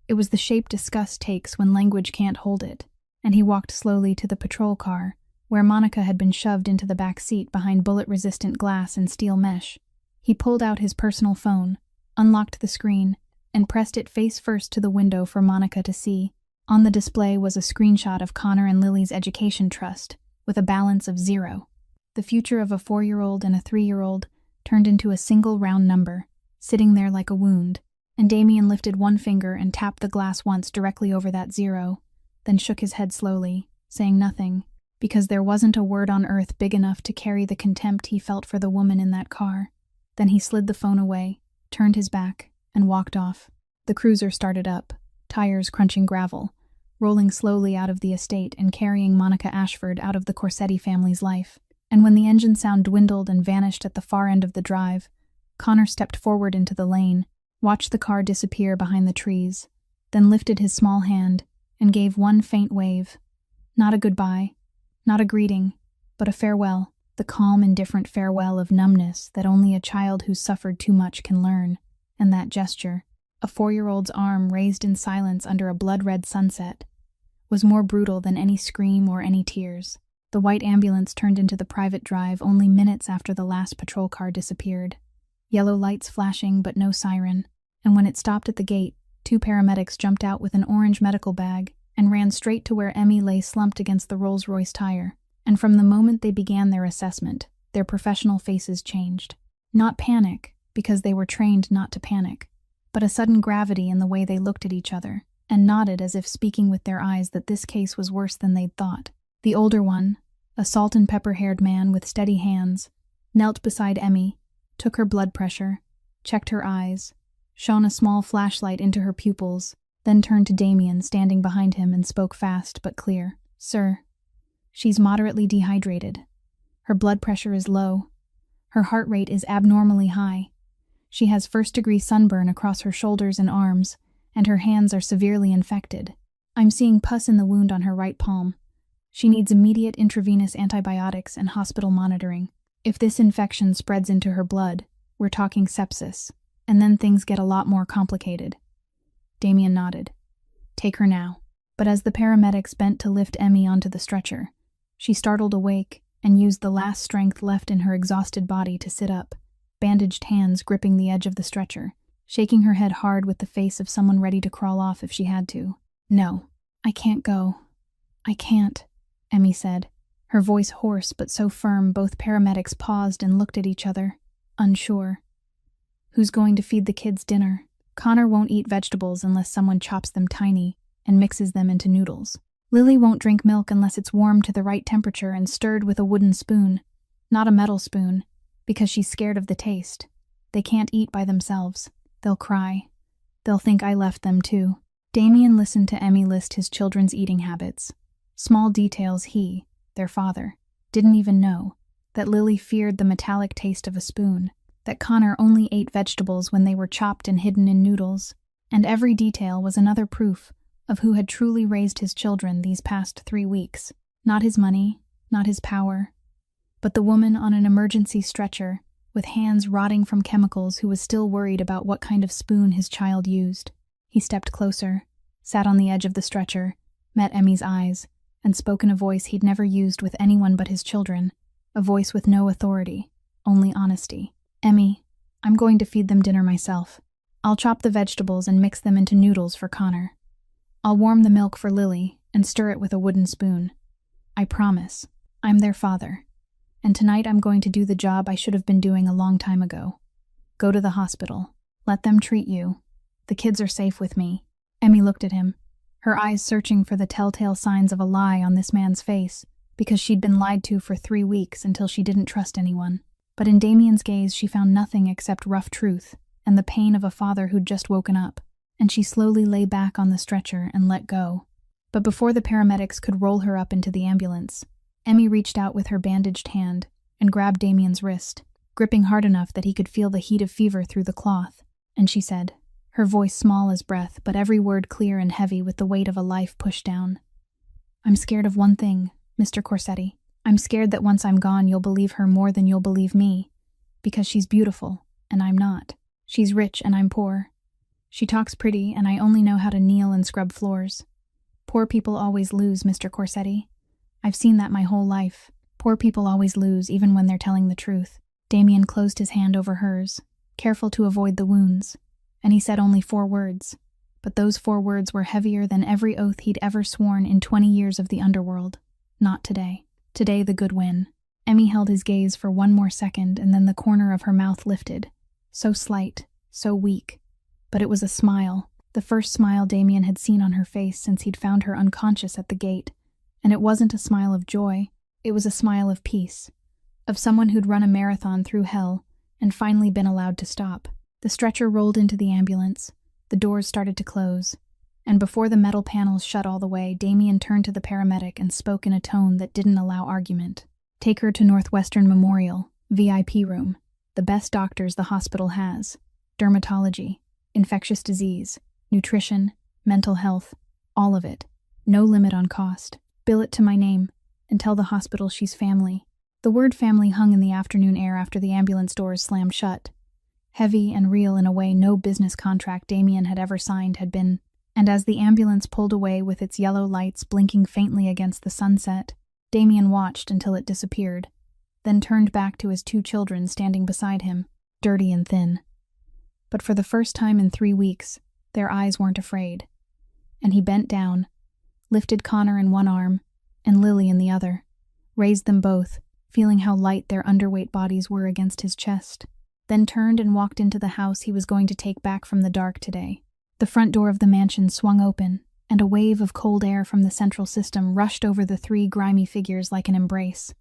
It was the shape disgust takes when language can't hold it, and he walked slowly to the patrol car, where Monica had been shoved into the back seat behind bullet-resistant glass and steel mesh. He pulled out his personal phone, unlocked the screen, and pressed it face first to the window for Monica to see. On the display was a screenshot of Connor and Lily's education trust, with a balance of 0. The future of a 4-year-old and a 3-year-old turned into a single round number, sitting there like a wound, and Damien lifted one finger and tapped the glass once directly over that 0, then shook his head slowly, saying nothing, because there wasn't a word on earth big enough to carry the contempt he felt for the woman in that car. Then he slid the phone away, turned his back, and walked off. The cruiser started up, tires crunching gravel, rolling slowly out of the estate and carrying Monica Ashford out of the Corsetti family's life. And when the engine sound dwindled and vanished at the far end of the drive, Connor stepped forward into the lane, watched the car disappear behind the trees, then lifted his small hand and gave one faint wave. Not a goodbye, not a greeting, but a farewell, the calm, indifferent farewell of numbness that only a child who's suffered too much can learn. And that gesture, a 4-year-old's arm raised in silence under a blood-red sunset, was more brutal than any scream or any tears. The white ambulance turned into the private drive only minutes after the last patrol car disappeared. Yellow lights flashing but no siren, and when it stopped at the gate, 2 paramedics jumped out with an orange medical bag and ran straight to where Emmy lay slumped against the Rolls-Royce tire. And from the moment they began their assessment, their professional faces changed. Not panic, because they were trained not to panic, but a sudden gravity in the way they looked at each other, and nodded as if speaking with their eyes that this case was worse than they'd thought. The older one, a salt-and-pepper-haired man with steady hands, knelt beside Emmy, took her blood pressure, checked her eyes, shone a small flashlight into her pupils, then turned to Damien standing behind him and spoke fast but clear. "Sir, she's moderately dehydrated. Her blood pressure is low. Her heart rate is abnormally high. She has first-degree sunburn across her shoulders and arms, and her hands are severely infected. I'm seeing pus in the wound on her right palm. She needs immediate intravenous antibiotics and hospital monitoring. If this infection spreads into her blood, we're talking sepsis, and then things get a lot more complicated." Damien nodded. "Take her now." But as the paramedics bent to lift Emmy onto the stretcher, she startled awake and used the last strength left in her exhausted body to sit up, bandaged hands gripping the edge of the stretcher, shaking her head hard with the face of someone ready to crawl off if she had to. "No, I can't go. I can't," Emmy said, her voice hoarse but so firm both paramedics paused and looked at each other, unsure. "Who's going to feed the kids dinner? Connor won't eat vegetables unless someone chops them tiny and mixes them into noodles. Lily won't drink milk unless it's warmed to the right temperature and stirred with a wooden spoon, not a metal spoon, because she's scared of the taste. They can't eat by themselves. They'll cry. They'll think I left them too." Damien listened to Emmy list his children's eating habits. Small details he, their father, didn't even know. That Lily feared the metallic taste of a spoon. That Connor only ate vegetables when they were chopped and hidden in noodles. And every detail was another proof of who had truly raised his children these past 3 weeks. Not his money, not his power, but the woman on an emergency stretcher, with hands rotting from chemicals, who was still worried about what kind of spoon his child used. He stepped closer, sat on the edge of the stretcher, met Emmy's eyes, and spoke in a voice he'd never used with anyone but his children, a voice with no authority, only honesty. "Emmy, I'm going to feed them dinner myself. I'll chop the vegetables and mix them into noodles for Connor. I'll warm the milk for Lily and stir it with a wooden spoon. I promise. I'm their father. And tonight I'm going to do the job I should have been doing a long time ago. Go to the hospital. Let them treat you. The kids are safe with me." Emmy looked at him, her eyes searching for the telltale signs of a lie on this man's face, because she'd been lied to for 3 weeks until she didn't trust anyone. But in Damien's gaze she found nothing except rough truth and the pain of a father who'd just woken up, and she slowly lay back on the stretcher and let go. But before the paramedics could roll her up into the ambulance, Emmy reached out with her bandaged hand and grabbed Damien's wrist, gripping hard enough that he could feel the heat of fever through the cloth, and she said, her voice small as breath, but every word clear and heavy with the weight of a life pushed down. "I'm scared of one thing, Mr. Corsetti. I'm scared that once I'm gone you'll believe her more than you'll believe me, because she's beautiful, and I'm not. She's rich and I'm poor. She talks pretty, and I only know how to kneel and scrub floors. Poor people always lose, Mr. Corsetti. I've seen that my whole life. Poor people always lose, even when they're telling the truth." Damien closed his hand over hers, careful to avoid the wounds, and he said only 4 words. But those 4 words were heavier than every oath he'd ever sworn in 20 years of the underworld. Not today. Today the good win. Emmy held his gaze for 1 more second, and then the corner of her mouth lifted. So slight, so weak. But it was a smile, the first smile Damien had seen on her face since he'd found her unconscious at the gate. And it wasn't a smile of joy, it was a smile of peace. Of someone who'd run a marathon through hell and finally been allowed to stop. The stretcher rolled into the ambulance, the doors started to close, and before the metal panels shut all the way, Damien turned to the paramedic and spoke in a tone that didn't allow argument. "Take her to Northwestern Memorial, VIP room. The best doctors the hospital has. Dermatology, infectious disease, nutrition, mental health, all of it. No limit on cost. Bill it to my name, and tell the hospital she's family." The word family hung in the afternoon air after the ambulance doors slammed shut. Heavy and real in a way no business contract Damien had ever signed had been, and as the ambulance pulled away with its yellow lights blinking faintly against the sunset, Damien watched until it disappeared, then turned back to his 2 children standing beside him, dirty and thin. But for the first time in 3 weeks, their eyes weren't afraid. And he bent down, lifted Connor in one arm and Lily in the other, raised them both, feeling how light their underweight bodies were against his chest, then turned and walked into the house he was going to take back from the dark today. The front door of the mansion swung open, and a wave of cold air from the central system rushed over the 3 grimy figures like an embrace.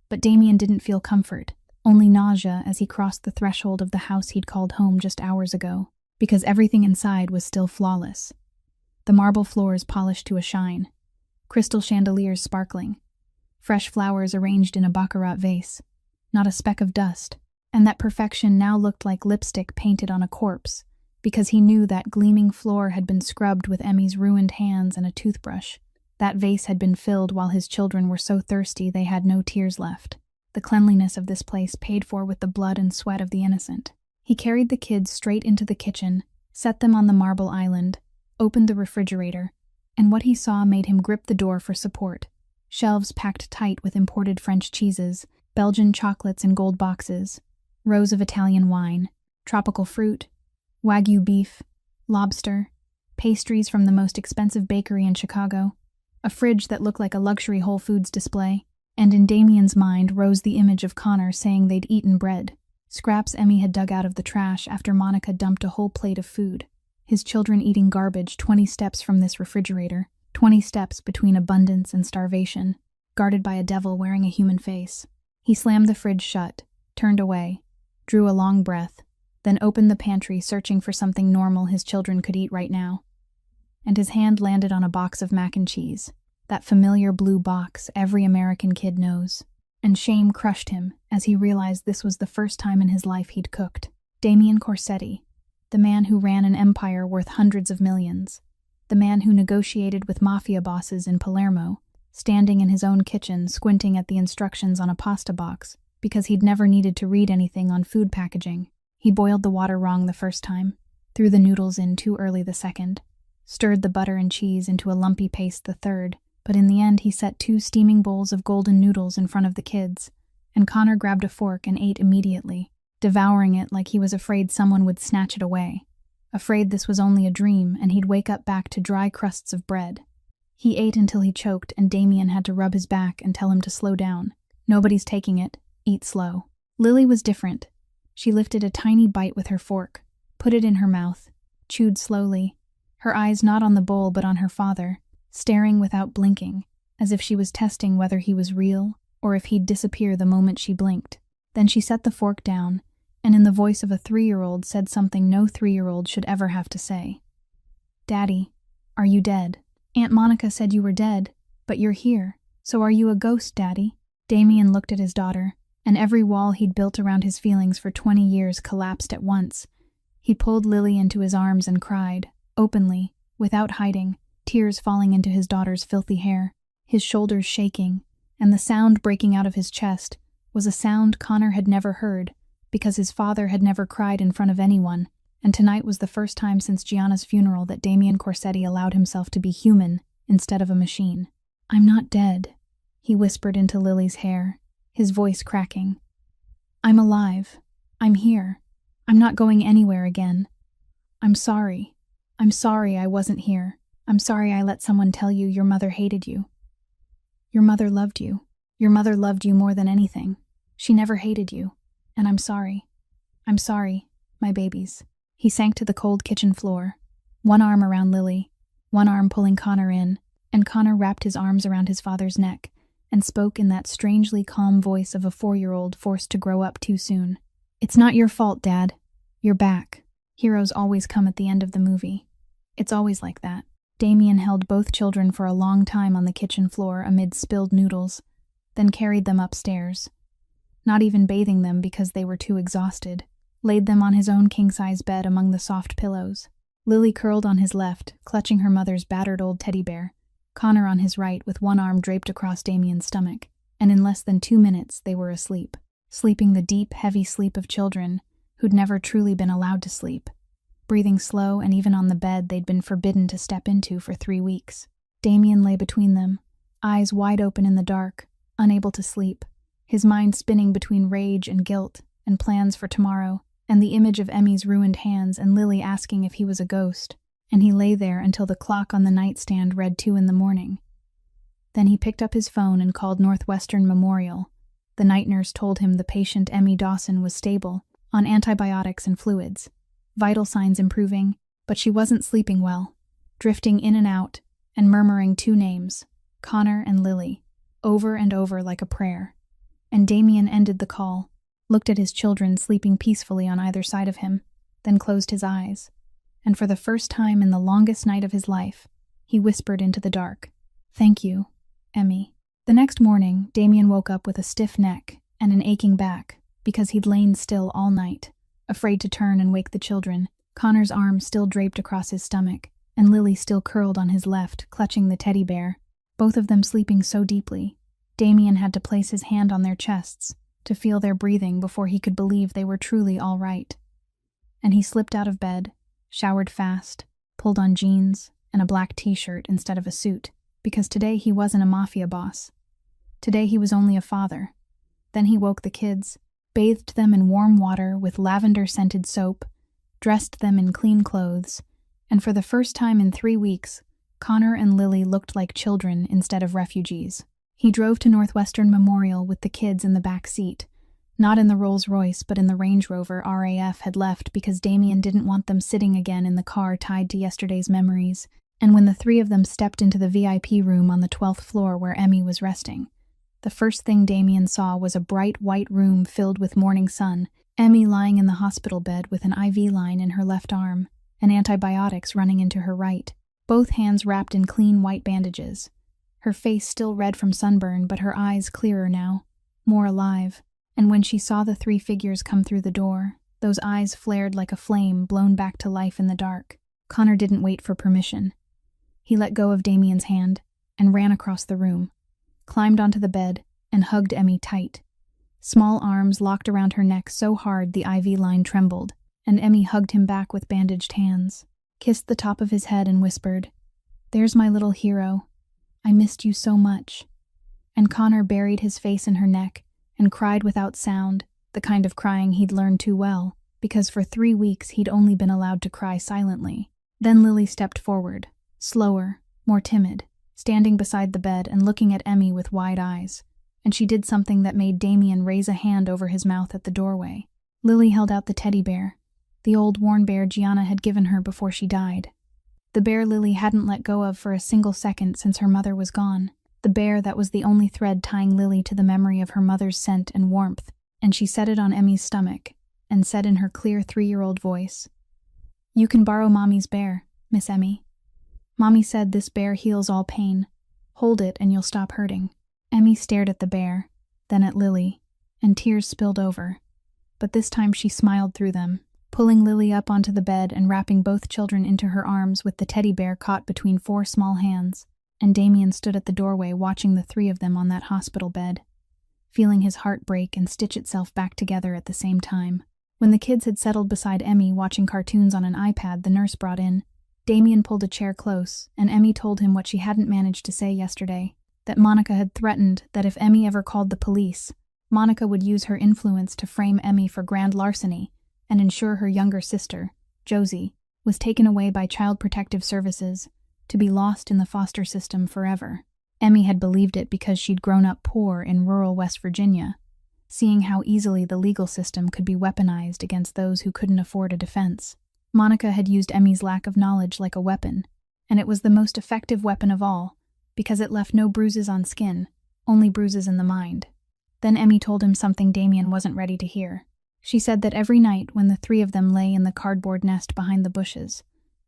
But Damien didn't feel comfort, only nausea as he crossed the threshold of the house he'd called home just hours ago, because everything inside was still flawless. The marble floors polished to a shine, crystal chandeliers sparkling, fresh flowers arranged in a baccarat vase, not a speck of dust, and that perfection now looked like lipstick painted on a corpse, because he knew that gleaming floor had been scrubbed with Emmy's ruined hands and a toothbrush. That vase had been filled while his children were so thirsty they had no tears left. The cleanliness of this place paid for with the blood and sweat of the innocent. He carried the kids straight into the kitchen, set them on the marble island, opened the refrigerator, and what he saw made him grip the door for support. Shelves packed tight with imported French cheeses, Belgian chocolates in gold boxes, rows of Italian wine, tropical fruit, Wagyu beef, lobster, pastries from the most expensive bakery in Chicago, a fridge that looked like a luxury Whole Foods display, and in Damien's mind rose the image of Connor saying they'd eaten bread, scraps Emmy had dug out of the trash after Monica dumped a whole plate of food, his children eating garbage 20 steps from this refrigerator, 20 steps between abundance and starvation, guarded by a devil wearing a human face. He slammed the fridge shut, turned away, drew a long breath, then opened the pantry searching for something normal his children could eat right now. And his hand landed on a box of mac and cheese, that familiar blue box every American kid knows. And shame crushed him as he realized this was the first time in his life he'd cooked. Damien Corsetti, the man who ran an empire worth hundreds of millions, the man who negotiated with Mafia bosses in Palermo, standing in his own kitchen squinting at the instructions on a pasta box because he'd never needed to read anything on food packaging. He boiled the water wrong the first time, threw the noodles in too early the second, stirred the butter and cheese into a lumpy paste the third, but in the end he set 2 steaming bowls of golden noodles in front of the kids, and Connor grabbed a fork and ate immediately, devouring it like he was afraid someone would snatch it away, afraid this was only a dream and he'd wake up back to dry crusts of bread. He ate until he choked and Damien had to rub his back and tell him to slow down. Nobody's taking it. Eat slow. Lily was different. She lifted a tiny bite with her fork, put it in her mouth, chewed slowly, her eyes not on the bowl but on her father, staring without blinking, as if she was testing whether he was real or if he'd disappear the moment she blinked. Then she set the fork down, and in the voice of a 3-year-old said something no 3-year-old should ever have to say. "Daddy, are you dead? Aunt Monica said you were dead, but you're here, so are you a ghost, Daddy?" Damien looked at his daughter, and every wall he'd built around his feelings for 20 years collapsed at once. He He pulled Lily into his arms and cried, openly, without hiding, tears falling into his daughter's filthy hair, his shoulders shaking, and the sound breaking out of his chest was a sound Connor had never heard, because his father had never cried in front of anyone, and tonight was the first time since Gianna's funeral that Damien Corsetti allowed himself to be human instead of a machine. "I'm not dead," he whispered into Lily's hair, his voice cracking. "I'm alive. I'm here. I'm not going anywhere again. I'm sorry. I'm sorry I wasn't here. I'm sorry I let someone tell you your mother hated you. Your mother loved you. Your mother loved you more than anything. She never hated you. And I'm sorry. I'm sorry, my babies." He sank to the cold kitchen floor, one arm around Lily, one arm pulling Connor in, and Connor wrapped his arms around his father's neck and spoke in that strangely calm voice of a 4-year-old forced to grow up too soon. "It's not your fault, Dad. You're back. Heroes always come at the end of the movie. It's always like that." Damien held both children for a long time on the kitchen floor amid spilled noodles, then carried them upstairs. Not even bathing them because they were too exhausted, laid them on his own king-size bed among the soft pillows. Lily curled on his left, clutching her mother's battered old teddy bear, Connor on his right with one arm draped across Damien's stomach, and in less than 2 minutes they were asleep, sleeping the deep, heavy sleep of children who'd never truly been allowed to sleep, breathing slow and even on the bed they'd been forbidden to step into for 3 weeks. Damien lay between them, eyes wide open in the dark, unable to sleep, his mind spinning between rage and guilt and plans for tomorrow, and the image of Emmy's ruined hands and Lily asking if he was a ghost, and he lay there until the clock on the nightstand read 2 in the morning. Then he picked up his phone and called Northwestern Memorial. The night nurse told him the patient, Emmy Dawson, was stable, on antibiotics and fluids, vital signs improving, but she wasn't sleeping well, drifting in and out, and murmuring 2 names, Connor and Lily, over and over like a prayer. And Damien ended the call, looked at his children sleeping peacefully on either side of him, then closed his eyes. And for the first time in the longest night of his life, he whispered into the dark, "Thank you, Emmy." The next morning, Damien woke up with a stiff neck and an aching back because he'd lain still all night, afraid to turn and wake the children, Connor's arm still draped across his stomach, and Lily still curled on his left, clutching the teddy bear, both of them sleeping so deeply. Damien had to place his hand on their chests to feel their breathing before he could believe they were truly all right. And he slipped out of bed, showered fast, pulled on jeans and a black t-shirt instead of a suit, because today he wasn't a mafia boss. Today he was only a father. Then he woke the kids, bathed them in warm water with lavender-scented soap, dressed them in clean clothes, and for the first time in 3 weeks, Connor and Lily looked like children instead of refugees. He drove to Northwestern Memorial with the kids in the back seat, not in the Rolls-Royce but in the Range Rover RAF had left because Damien didn't want them sitting again in the car tied to yesterday's memories, and when the 3 of them stepped into the VIP room on the 12th floor where Emmy was resting, the first thing Damien saw was a bright white room filled with morning sun, Emmy lying in the hospital bed with an IV line in her left arm, and antibiotics running into her right, both hands wrapped in clean white bandages. Her face still red from sunburn, but her eyes clearer now, more alive, and when she saw the 3 figures come through the door, those eyes flared like a flame blown back to life in the dark. Connor didn't wait for permission. He let go of Damien's hand and ran across the room, climbed onto the bed, and hugged Emmy tight. Small arms locked around her neck so hard the IV line trembled, and Emmy hugged him back with bandaged hands, kissed the top of his head and whispered, "There's my little hero. I missed you so much." And Connor buried his face in her neck and cried without sound, the kind of crying he'd learned too well, because for 3 weeks he'd only been allowed to cry silently. Then Lily stepped forward, slower, more timid, standing beside the bed and looking at Emmy with wide eyes, and she did something that made Damien raise a hand over his mouth at the doorway. Lily held out the teddy bear, the old worn bear Gianna had given her before she died. The bear Lily hadn't let go of for a single second since her mother was gone, the bear that was the only thread tying Lily to the memory of her mother's scent and warmth, and she set it on Emmy's stomach, and said in her clear 3-year-old voice, "You can borrow Mommy's bear, Miss Emmy. Mommy said this bear heals all pain. Hold it and you'll stop hurting." Emmy stared at the bear, then at Lily, and tears spilled over, but this time she smiled through them, pulling Lily up onto the bed and wrapping both children into her arms with the teddy bear caught between 4 small hands, and Damien stood at the doorway watching the 3 of them on that hospital bed, feeling his heart break and stitch itself back together at the same time. When the kids had settled beside Emmy watching cartoons on an iPad the nurse brought in, Damien pulled a chair close, and Emmy told him what she hadn't managed to say yesterday, that Monica had threatened that if Emmy ever called the police, Monica would use her influence to frame Emmy for grand larceny and ensure her younger sister, Josie, was taken away by Child Protective Services to be lost in the foster system forever. Emmy had believed it because she'd grown up poor in rural West Virginia, seeing how easily the legal system could be weaponized against those who couldn't afford a defense. Monica had used Emmy's lack of knowledge like a weapon, and it was the most effective weapon of all, because it left no bruises on skin, only bruises in the mind. Then Emmy told him something Damien wasn't ready to hear. She said that every night when the 3 of them lay in the cardboard nest behind the bushes,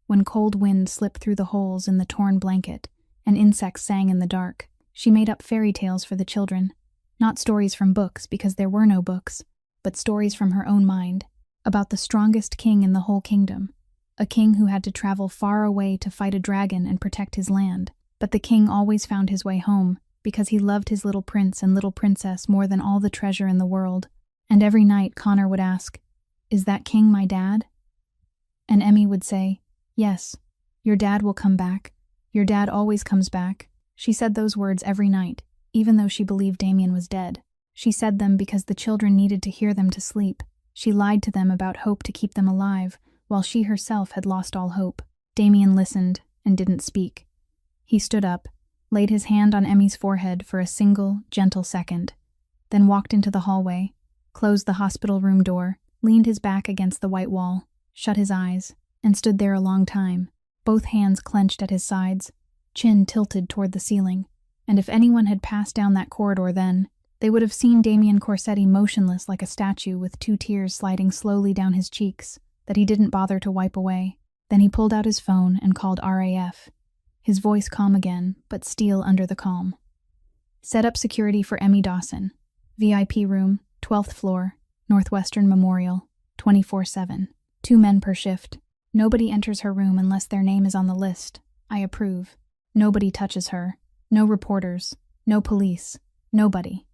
when cold wind slipped through the holes in the torn blanket and insects sang in the dark, she made up fairy tales for the children. Not stories from books, because there were no books, but stories from her own mind, about the strongest king in the whole kingdom, a king who had to travel far away to fight a dragon and protect his land. But the king always found his way home, because he loved his little prince and little princess more than all the treasure in the world. And every night Connor would ask, "Is that king my dad?" And Emmy would say, "Yes, your dad will come back. Your dad always comes back." She said those words every night, even though she believed Damien was dead. She said them because the children needed to hear them to sleep. She lied to them about hope to keep them alive, while she herself had lost all hope. Damien listened and didn't speak. He stood up, laid his hand on Emmy's forehead for a single, gentle second, then walked into the hallway, closed the hospital room door, leaned his back against the white wall, shut his eyes, and stood there a long time, both hands clenched at his sides, chin tilted toward the ceiling. And if anyone had passed down that corridor then, they would have seen Damien Corsetti motionless like a statue with 2 tears sliding slowly down his cheeks that he didn't bother to wipe away. Then he pulled out his phone and called RAF, his voice calm again, but steel under the calm. "Set up security for Emmy Dawson. VIP room, 12th floor, Northwestern Memorial, 24/7. 2 men per shift. Nobody enters her room unless their name is on the list. I approve. Nobody touches her. No reporters. No police. Nobody.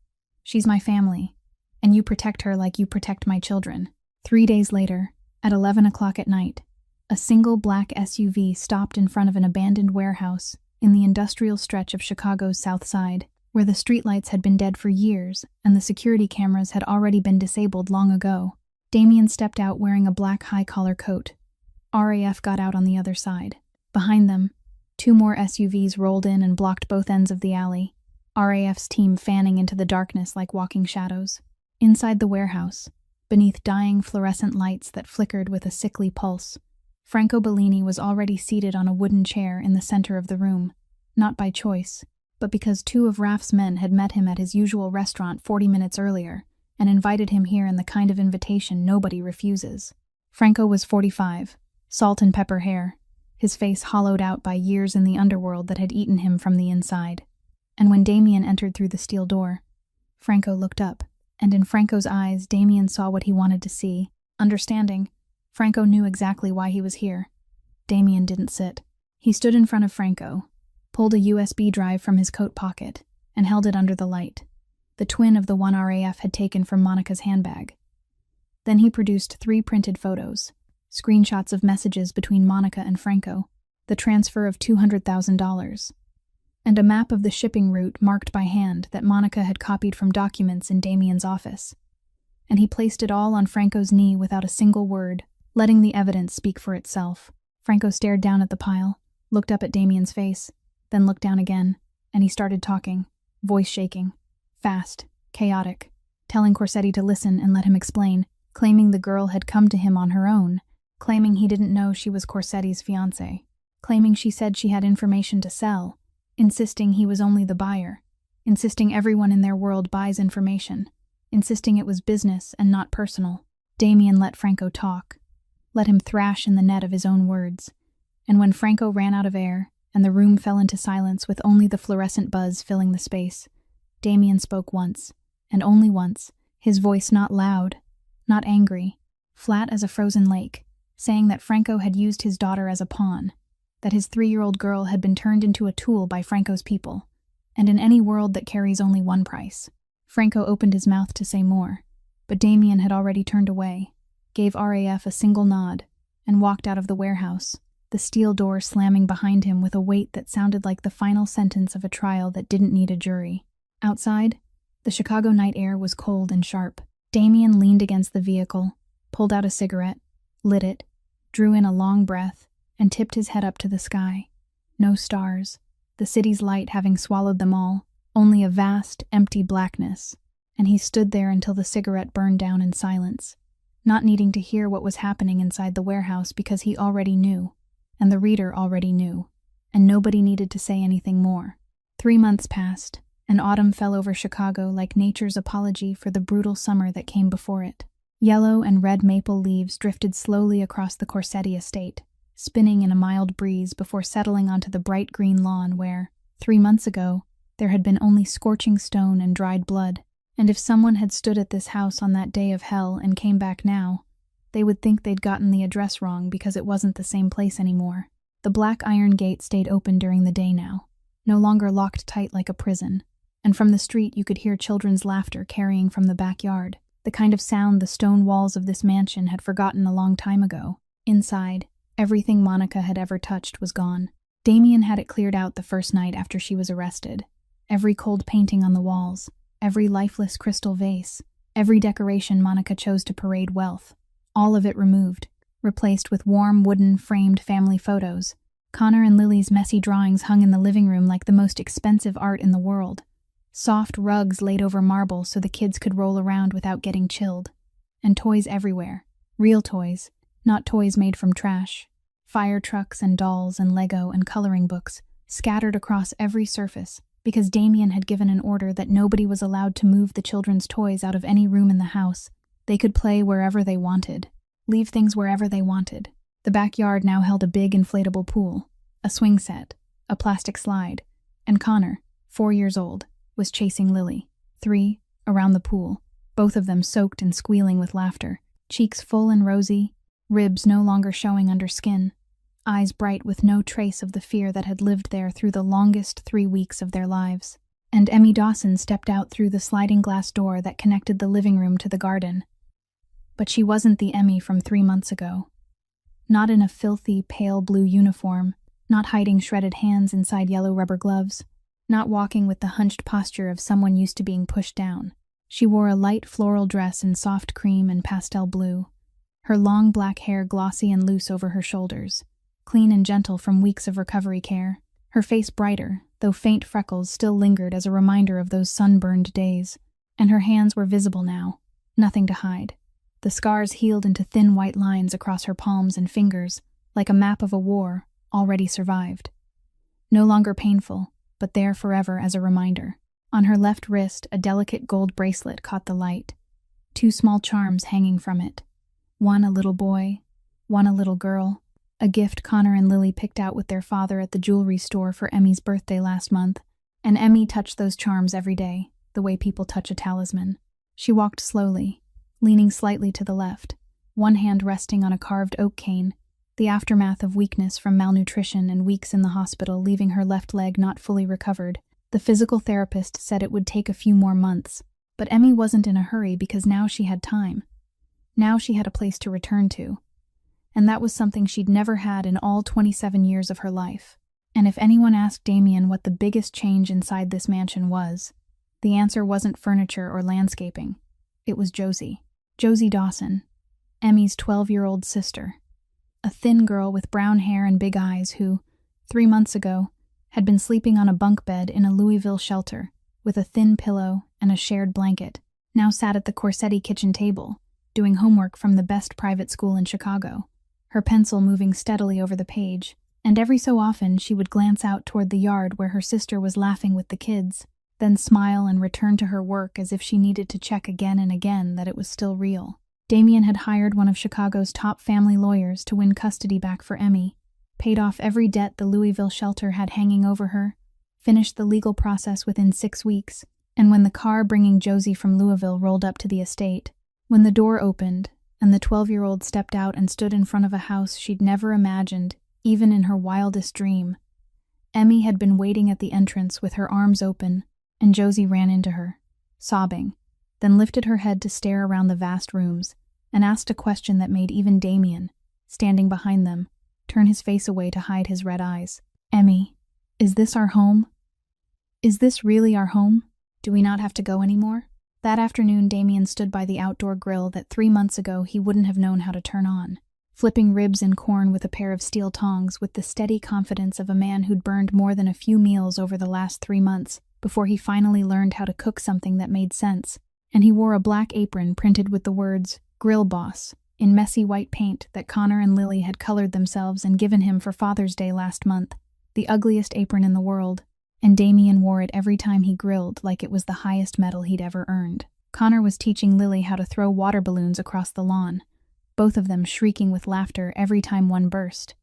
She's my family, and you protect her like you protect my children." 3 days later, at 11 o'clock at night, a single black SUV stopped in front of an abandoned warehouse in the industrial stretch of Chicago's South Side, where the streetlights had been dead for years and the security cameras had already been disabled long ago. Damien stepped out wearing a black high-collar coat. RAF got out on the other side. Behind them, 2 more SUVs rolled in and blocked both ends of the alley, RAF's team fanning into the darkness like walking shadows. Inside the warehouse, beneath dying fluorescent lights that flickered with a sickly pulse, Franco Bellini was already seated on a wooden chair in the center of the room, not by choice, but because 2 of RAF's men had met him at his usual restaurant 40 minutes earlier and invited him here in the kind of invitation nobody refuses. Franco was 45, salt and pepper hair, his face hollowed out by years in the underworld that had eaten him from the inside. And when Damien entered through the steel door, Franco looked up, and in Franco's eyes Damien saw what he wanted to see. Understanding, Franco knew exactly why he was here. Damien didn't sit. He stood in front of Franco, pulled a USB drive from his coat pocket, and held it under the light, the twin of the one RAF had taken from Monica's handbag. Then he produced 3 printed photos, screenshots of messages between Monica and Franco, the transfer of $200,000, and a map of the shipping route marked by hand that Monica had copied from documents in Damien's office. And he placed it all on Franco's knee without a single word, letting the evidence speak for itself. Franco stared down at the pile, looked up at Damien's face, then looked down again, and he started talking, voice shaking, fast, chaotic, telling Corsetti to listen and let him explain, claiming the girl had come to him on her own, claiming he didn't know she was Corsetti's fiancée, claiming she said she had information to sell, insisting he was only the buyer, insisting everyone in their world buys information, insisting it was business and not personal. Damien let Franco talk, let him thrash in the net of his own words, and when Franco ran out of air and the room fell into silence with only the fluorescent buzz filling the space, Damien spoke once, and only once, his voice not loud, not angry, flat as a frozen lake, saying that Franco had used his daughter as a pawn, that his 3-year-old girl had been turned into a tool by Franco's people, and in any world that carries only one price. Franco opened his mouth to say more, but Damien had already turned away, gave RAF a single nod, and walked out of the warehouse, the steel door slamming behind him with a weight that sounded like the final sentence of a trial that didn't need a jury. Outside, the Chicago night air was cold and sharp. Damien leaned against the vehicle, pulled out a cigarette, lit it, drew in a long breath, and tipped his head up to the sky. No stars, the city's light having swallowed them all, only a vast, empty blackness, and he stood there until the cigarette burned down in silence, not needing to hear what was happening inside the warehouse because he already knew, and the reader already knew, and nobody needed to say anything more. 3 months passed, and autumn fell over Chicago like nature's apology for the brutal summer that came before it. Yellow and red maple leaves drifted slowly across the Corsetti estate, spinning in a mild breeze before settling onto the bright green lawn where, 3 months ago, there had been only scorching stone and dried blood, and if someone had stood at this house on that day of hell and came back now, they would think they'd gotten the address wrong because it wasn't the same place anymore. The black iron gate stayed open during the day now, no longer locked tight like a prison, and from the street you could hear children's laughter carrying from the backyard, the kind of sound the stone walls of this mansion had forgotten a long time ago. Inside, everything Monica had ever touched was gone. Damien had it cleared out the first night after she was arrested. Every cold painting on the walls, every lifeless crystal vase, every decoration Monica chose to parade wealth, all of it removed, replaced with warm wooden framed family photos. Connor and Lily's messy drawings hung in the living room like the most expensive art in the world. Soft rugs laid over marble so the kids could roll around without getting chilled. And toys everywhere. Real toys, not toys made from trash. Fire trucks and dolls and Lego and coloring books, scattered across every surface, because Damien had given an order that nobody was allowed to move the children's toys out of any room in the house. They could play wherever they wanted, leave things wherever they wanted. The backyard now held a big inflatable pool, a swing set, a plastic slide, and Connor, 4 years old, was chasing Lily, 3, around the pool, both of them soaked and squealing with laughter, cheeks full and rosy, ribs no longer showing under skin, eyes bright with no trace of the fear that had lived there through the longest 3 weeks of their lives. And Emmy Dawson stepped out through the sliding glass door that connected the living room to the garden. But she wasn't the Emmy from 3 months ago. Not in a filthy, pale blue uniform, not hiding shredded hands inside yellow rubber gloves, not walking with the hunched posture of someone used to being pushed down. She wore a light floral dress in soft cream and pastel blue, her long black hair glossy and loose over her shoulders, clean and gentle from weeks of recovery care, her face brighter, though faint freckles still lingered as a reminder of those sunburned days, and her hands were visible now, nothing to hide. The scars healed into thin white lines across her palms and fingers, like a map of a war already survived. No longer painful, but there forever as a reminder. On her left wrist, a delicate gold bracelet caught the light, 2 small charms hanging from it. One a little boy, one a little girl, a gift Connor and Lily picked out with their father at the jewelry store for Emmy's birthday last month, and Emmy touched those charms every day, the way people touch a talisman. She walked slowly, leaning slightly to the left, one hand resting on a carved oak cane, the aftermath of weakness from malnutrition and weeks in the hospital leaving her left leg not fully recovered. The physical therapist said it would take a few more months, but Emmy wasn't in a hurry because now she had time. Now she had a place to return to. And that was something she'd never had in all 27 years of her life. And if anyone asked Damien what the biggest change inside this mansion was, the answer wasn't furniture or landscaping. It was Josie. Josie Dawson, Emmy's 12-year-old sister. A thin girl with brown hair and big eyes who, 3 months ago, had been sleeping on a bunk bed in a Louisville shelter with a thin pillow and a shared blanket, now sat at the Corsetti kitchen table, doing homework from the best private school in Chicago, her pencil moving steadily over the page, and every so often she would glance out toward the yard where her sister was laughing with the kids, then smile and return to her work as if she needed to check again and again that it was still real. Damien had hired one of Chicago's top family lawyers to win custody back for Emmy, paid off every debt the Louisville shelter had hanging over her, finished the legal process within 6 weeks, and when the car bringing Josie from Louisville rolled up to the estate, when the door opened and the 12-year-old stepped out and stood in front of a house she'd never imagined, even in her wildest dream. Emmy had been waiting at the entrance with her arms open, and Josie ran into her, sobbing, then lifted her head to stare around the vast rooms, and asked a question that made even Damien, standing behind them, turn his face away to hide his red eyes. "Emmy, is this our home? Is this really our home? Do we not have to go anymore?" That afternoon, Damien stood by the outdoor grill that 3 months ago he wouldn't have known how to turn on, flipping ribs and corn with a pair of steel tongs with the steady confidence of a man who'd burned more than a few meals over the last 3 months before he finally learned how to cook something that made sense. And he wore a black apron printed with the words, "Grill Boss," in messy white paint that Connor and Lily had colored themselves and given him for Father's Day last month, the ugliest apron in the world, and Damien wore it every time he grilled like it was the highest medal he'd ever earned. Connor was teaching Lily how to throw water balloons across the lawn, both of them shrieking with laughter every time one burst,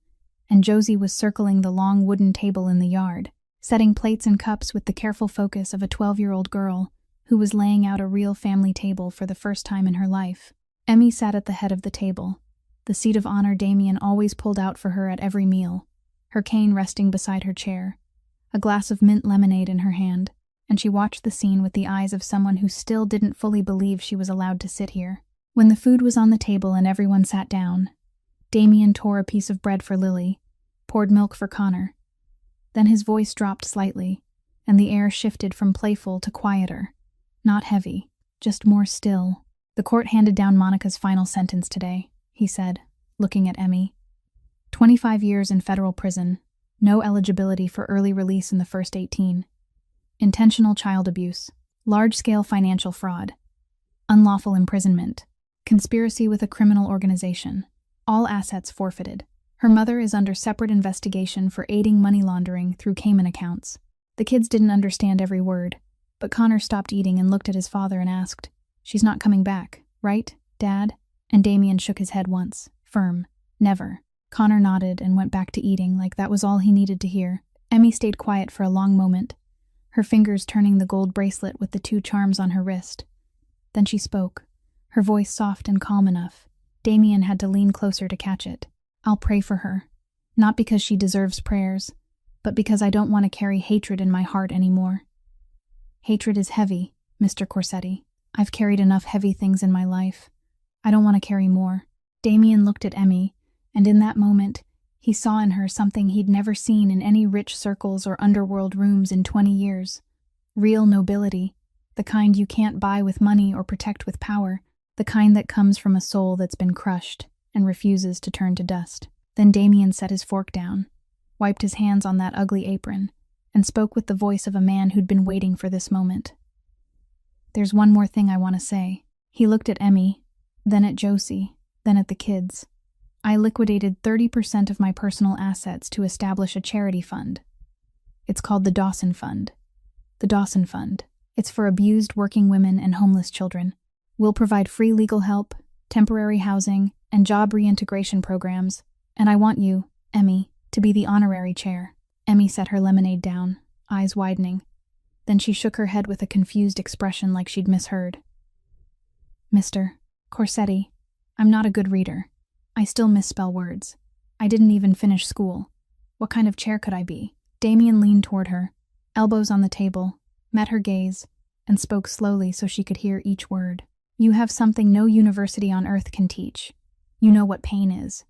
and Josie was circling the long wooden table in the yard, setting plates and cups with the careful focus of a 12-year-old girl who was laying out a real family table for the first time in her life. Emmy sat at the head of the table, the seat of honor Damien always pulled out for her at every meal, her cane resting beside her chair, a glass of mint lemonade in her hand, and she watched the scene with the eyes of someone who still didn't fully believe she was allowed to sit here. When the food was on the table and everyone sat down, Damien tore a piece of bread for Lily, poured milk for Connor. Then his voice dropped slightly, and the air shifted from playful to quieter. Not heavy, just more still. "The court handed down Monica's final sentence today," he said, looking at Emmy. 25 years in federal prison, no eligibility for early release in the first 18. Intentional child abuse, large-scale financial fraud, unlawful imprisonment, conspiracy with a criminal organization, all assets forfeited. Her mother is under separate investigation for aiding money laundering through Cayman accounts. The kids didn't understand every word, but Connor stopped eating and looked at his father and asked, "She's not coming back, right, Dad?" And Damien shook his head once, firm, "Never." Connor nodded and went back to eating like that was all he needed to hear. Emmy stayed quiet for a long moment, her fingers turning the gold bracelet with the 2 charms on her wrist. Then she spoke, her voice soft and calm enough. Damien had to lean closer to catch it. "I'll pray for her, not because she deserves prayers, but because I don't want to carry hatred in my heart anymore. Hatred is heavy, Mr. Corsetti. I've carried enough heavy things in my life. I don't want to carry more." Damien looked at Emmy, and in that moment, he saw in her something he'd never seen in any rich circles or underworld rooms in 20 years. Real nobility, the kind you can't buy with money or protect with power, the kind that comes from a soul that's been crushed and refuses to turn to dust. Then Damien set his fork down, wiped his hands on that ugly apron, and spoke with the voice of a man who'd been waiting for this moment. "There's one more thing I want to say." He looked at Emmy, then at Josie, then at the kids. "I liquidated 30% of my personal assets to establish a charity fund. It's called the Dawson Fund. The Dawson Fund. It's for abused working women and homeless children. We'll provide free legal help, temporary housing, and job reintegration programs. And I want you, Emmy, to be the honorary chair." Emmy set her lemonade down, eyes widening. Then she shook her head with a confused expression like she'd misheard. "Mr. Corsetti, I'm not a good reader. I still misspell words. I didn't even finish school. What kind of chair could I be?" Damien leaned toward her, elbows on the table, met her gaze, and spoke slowly so she could hear each word. "You have something no university on earth can teach. You know what pain is.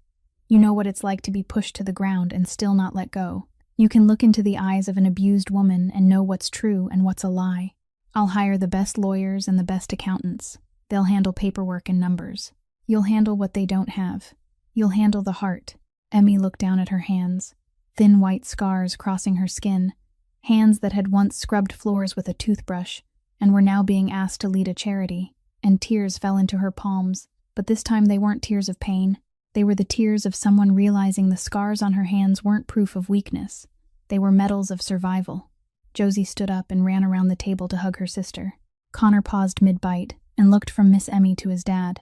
You know what it's like to be pushed to the ground and still not let go. You can look into the eyes of an abused woman and know what's true and what's a lie. I'll hire the best lawyers and the best accountants. They'll handle paperwork and numbers. You'll handle what they don't have. You'll handle the heart." Emmy looked down at her hands, thin white scars crossing her skin, hands that had once scrubbed floors with a toothbrush and were now being asked to lead a charity, and tears fell into her palms, but this time they weren't tears of pain. They were the tears of someone realizing the scars on her hands weren't proof of weakness. They were medals of survival. Josie stood up and ran around the table to hug her sister. Connor paused mid-bite and looked from Miss Emmy to his dad,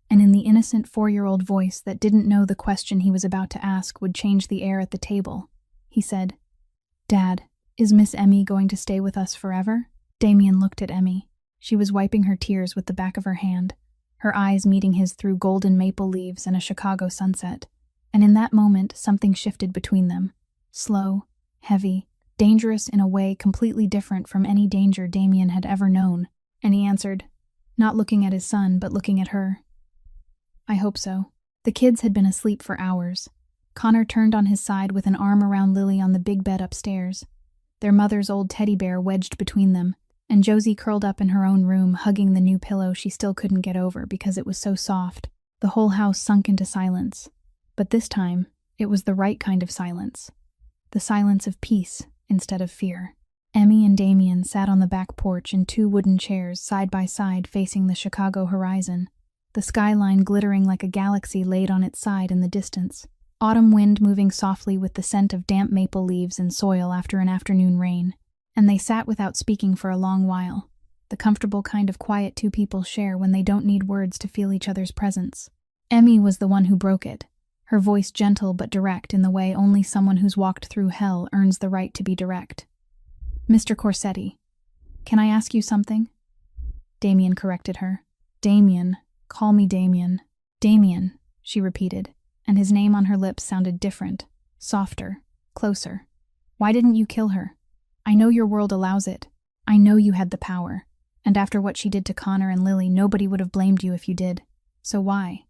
and in the innocent 4-year-old voice that didn't know the question he was about to ask would change the air at the table, he said, "Dad, is Miss Emmy going to stay with us forever?" Damien looked at Emmy. She was wiping her tears with the back of her hand, her eyes meeting his through golden maple leaves and a Chicago sunset. And in that moment, something shifted between them. Slow, heavy, dangerous in a way completely different from any danger Damien had ever known. And he answered, not looking at his son, but looking at her. I hope so. The kids had been asleep for hours. Connor turned on his side with an arm around Lily on the big bed upstairs, their mother's old teddy bear wedged between them, and Josie curled up in her own room, hugging the new pillow she still couldn't get over because it was so soft. The whole house sunk into silence. But this time, it was the right kind of silence. The silence of peace instead of fear. Emmy and Damien sat on the back porch in 2 wooden chairs side by side facing the Chicago horizon, the skyline glittering like a galaxy laid on its side in the distance. Autumn wind moving softly with the scent of damp maple leaves and soil after an afternoon rain. And they sat without speaking for a long while, the comfortable kind of quiet 2 people share when they don't need words to feel each other's presence. Emmy was the one who broke it, her voice gentle but direct in the way only someone who's walked through hell earns the right to be direct. Mr. Corsetti, can I ask you something? Damien corrected her. Damien, call me Damien. Damien, she repeated, and his name on her lips sounded different, softer, closer. Why didn't you kill her? I know your world allows it. I know you had the power. And after what she did to Connor and Lily, nobody would have blamed you if you did. So why?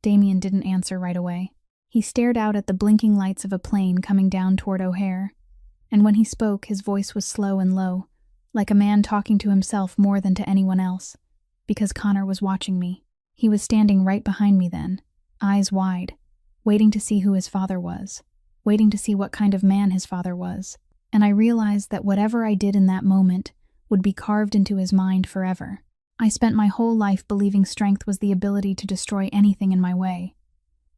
Damien didn't answer right away. He stared out at the blinking lights of a plane coming down toward O'Hare. And when he spoke, his voice was slow and low, like a man talking to himself more than to anyone else. Because Connor was watching me. He was standing right behind me then, eyes wide, waiting to see who his father was, waiting to see what kind of man his father was. And I realized that whatever I did in that moment would be carved into his mind forever. I spent my whole life believing strength was the ability to destroy anything in my way.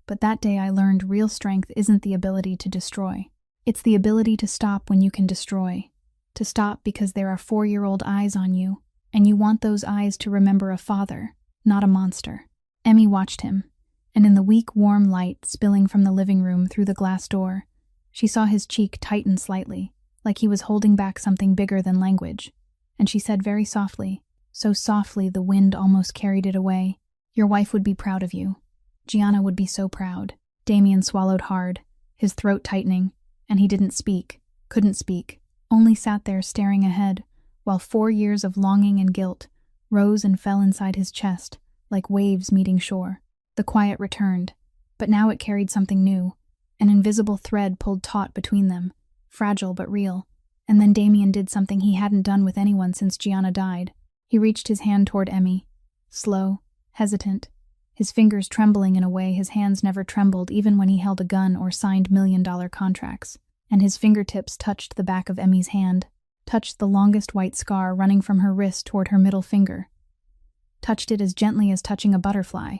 But that day I learned real strength isn't the ability to destroy. It's the ability to stop when you can destroy. To stop because there are 4-year-old eyes on you, and you want those eyes to remember a father, not a monster. Emmy watched him, and in the weak, warm light spilling from the living room through the glass door, she saw his cheek tighten slightly, like he was holding back something bigger than language. And she said very softly, so softly the wind almost carried it away, your wife would be proud of you. Gianna would be so proud. Damien swallowed hard, his throat tightening, and he didn't speak, couldn't speak, only sat there staring ahead, while 4 years of longing and guilt rose and fell inside his chest, like waves meeting shore. The quiet returned, but now it carried something new. An invisible thread pulled taut between them, fragile but real. And then Damien did something he hadn't done with anyone since Gianna died. He reached his hand toward Emmy, slow, hesitant, his fingers trembling in a way his hands never trembled even when he held a gun or signed $1,000,000 contracts. And his fingertips touched the back of Emmy's hand, touched the longest white scar running from her wrist toward her middle finger, touched it as gently as touching a butterfly.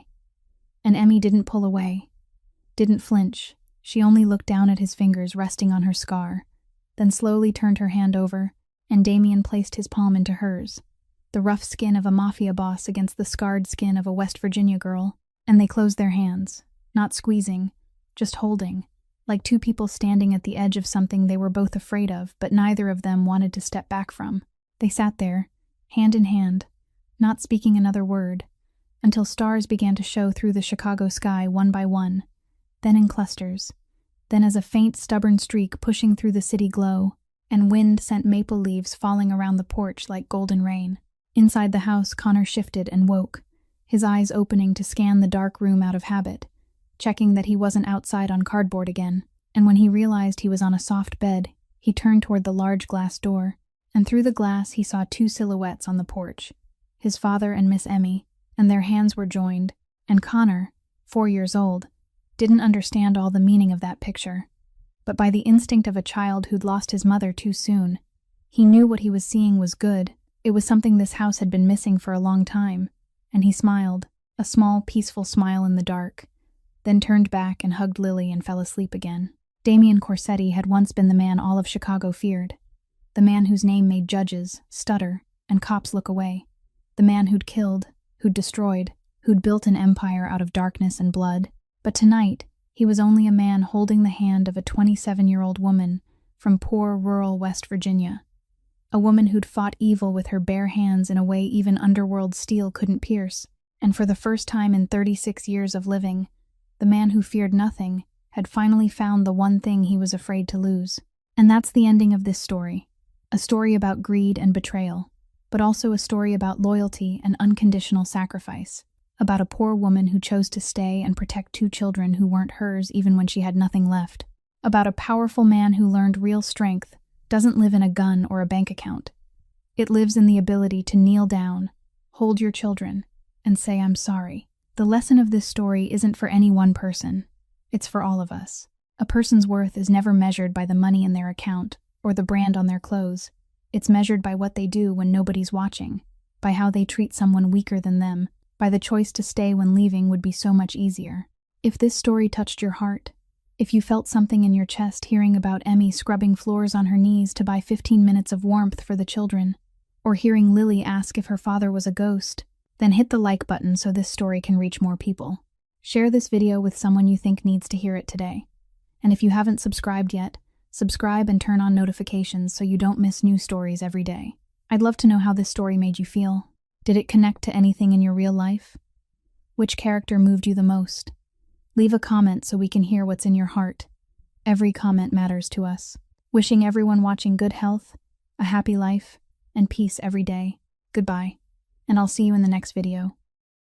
And Emmy didn't pull away, didn't flinch. She only looked down at his fingers resting on her scar, then slowly turned her hand over, and Damien placed his palm into hers, the rough skin of a Mafia boss against the scarred skin of a West Virginia girl, and they closed their hands, not squeezing, just holding, like 2 people standing at the edge of something they were both afraid of, but neither of them wanted to step back from. They sat there, hand in hand, not speaking another word, until stars began to show through the Chicago sky one by one, then in clusters, then as a faint, stubborn streak pushing through the city glow, and wind sent maple leaves falling around the porch like golden rain. Inside the house, Connor shifted and woke, his eyes opening to scan the dark room out of habit, checking that he wasn't outside on cardboard again. And when he realized he was on a soft bed, he turned toward the large glass door, and through the glass he saw 2 silhouettes on the porch, his father and Miss Emmy, and their hands were joined, and Connor, 4 years old, didn't understand all the meaning of that picture. But by the instinct of a child who'd lost his mother too soon, he knew what he was seeing was good. It was something this house had been missing for a long time, and he smiled, a small, peaceful smile in the dark, then turned back and hugged Lily and fell asleep again. Damien Corsetti had once been the man all of Chicago feared, the man whose name made judges stutter and cops look away, the man who'd killed, who'd destroyed, who'd built an empire out of darkness and blood. But tonight, he was only a man holding the hand of a 27-year-old woman from poor rural West Virginia, a woman who'd fought evil with her bare hands in a way even underworld steel couldn't pierce. And for the first time in 36 years of living, the man who feared nothing had finally found the one thing he was afraid to lose. And that's the ending of this story. A story about greed and betrayal, but also a story about loyalty and unconditional sacrifice. About a poor woman who chose to stay and protect two children who weren't hers even when she had nothing left. About a powerful man who learned real strength doesn't live in a gun or a bank account. It lives in the ability to kneel down, hold your children, and say, "I'm sorry." The lesson of this story isn't for any one person. It's for all of us. A person's worth is never measured by the money in their account or the brand on their clothes. It's measured by what they do when nobody's watching, by how they treat someone weaker than them, by the choice to stay when leaving would be so much easier. If this story touched your heart, if you felt something in your chest hearing about Emmy scrubbing floors on her knees to buy 15 minutes of warmth for the children, or hearing Lily ask if her father was a ghost, then hit the like button so this story can reach more people. Share this video with someone you think needs to hear it today. And if you haven't subscribed yet, subscribe and turn on notifications so you don't miss new stories every day. I'd love to know how this story made you feel. Did it connect to anything in your real life? Which character moved you the most? Leave a comment so we can hear what's in your heart. Every comment matters to us. Wishing everyone watching good health, a happy life, and peace every day. Goodbye, and I'll see you in the next video.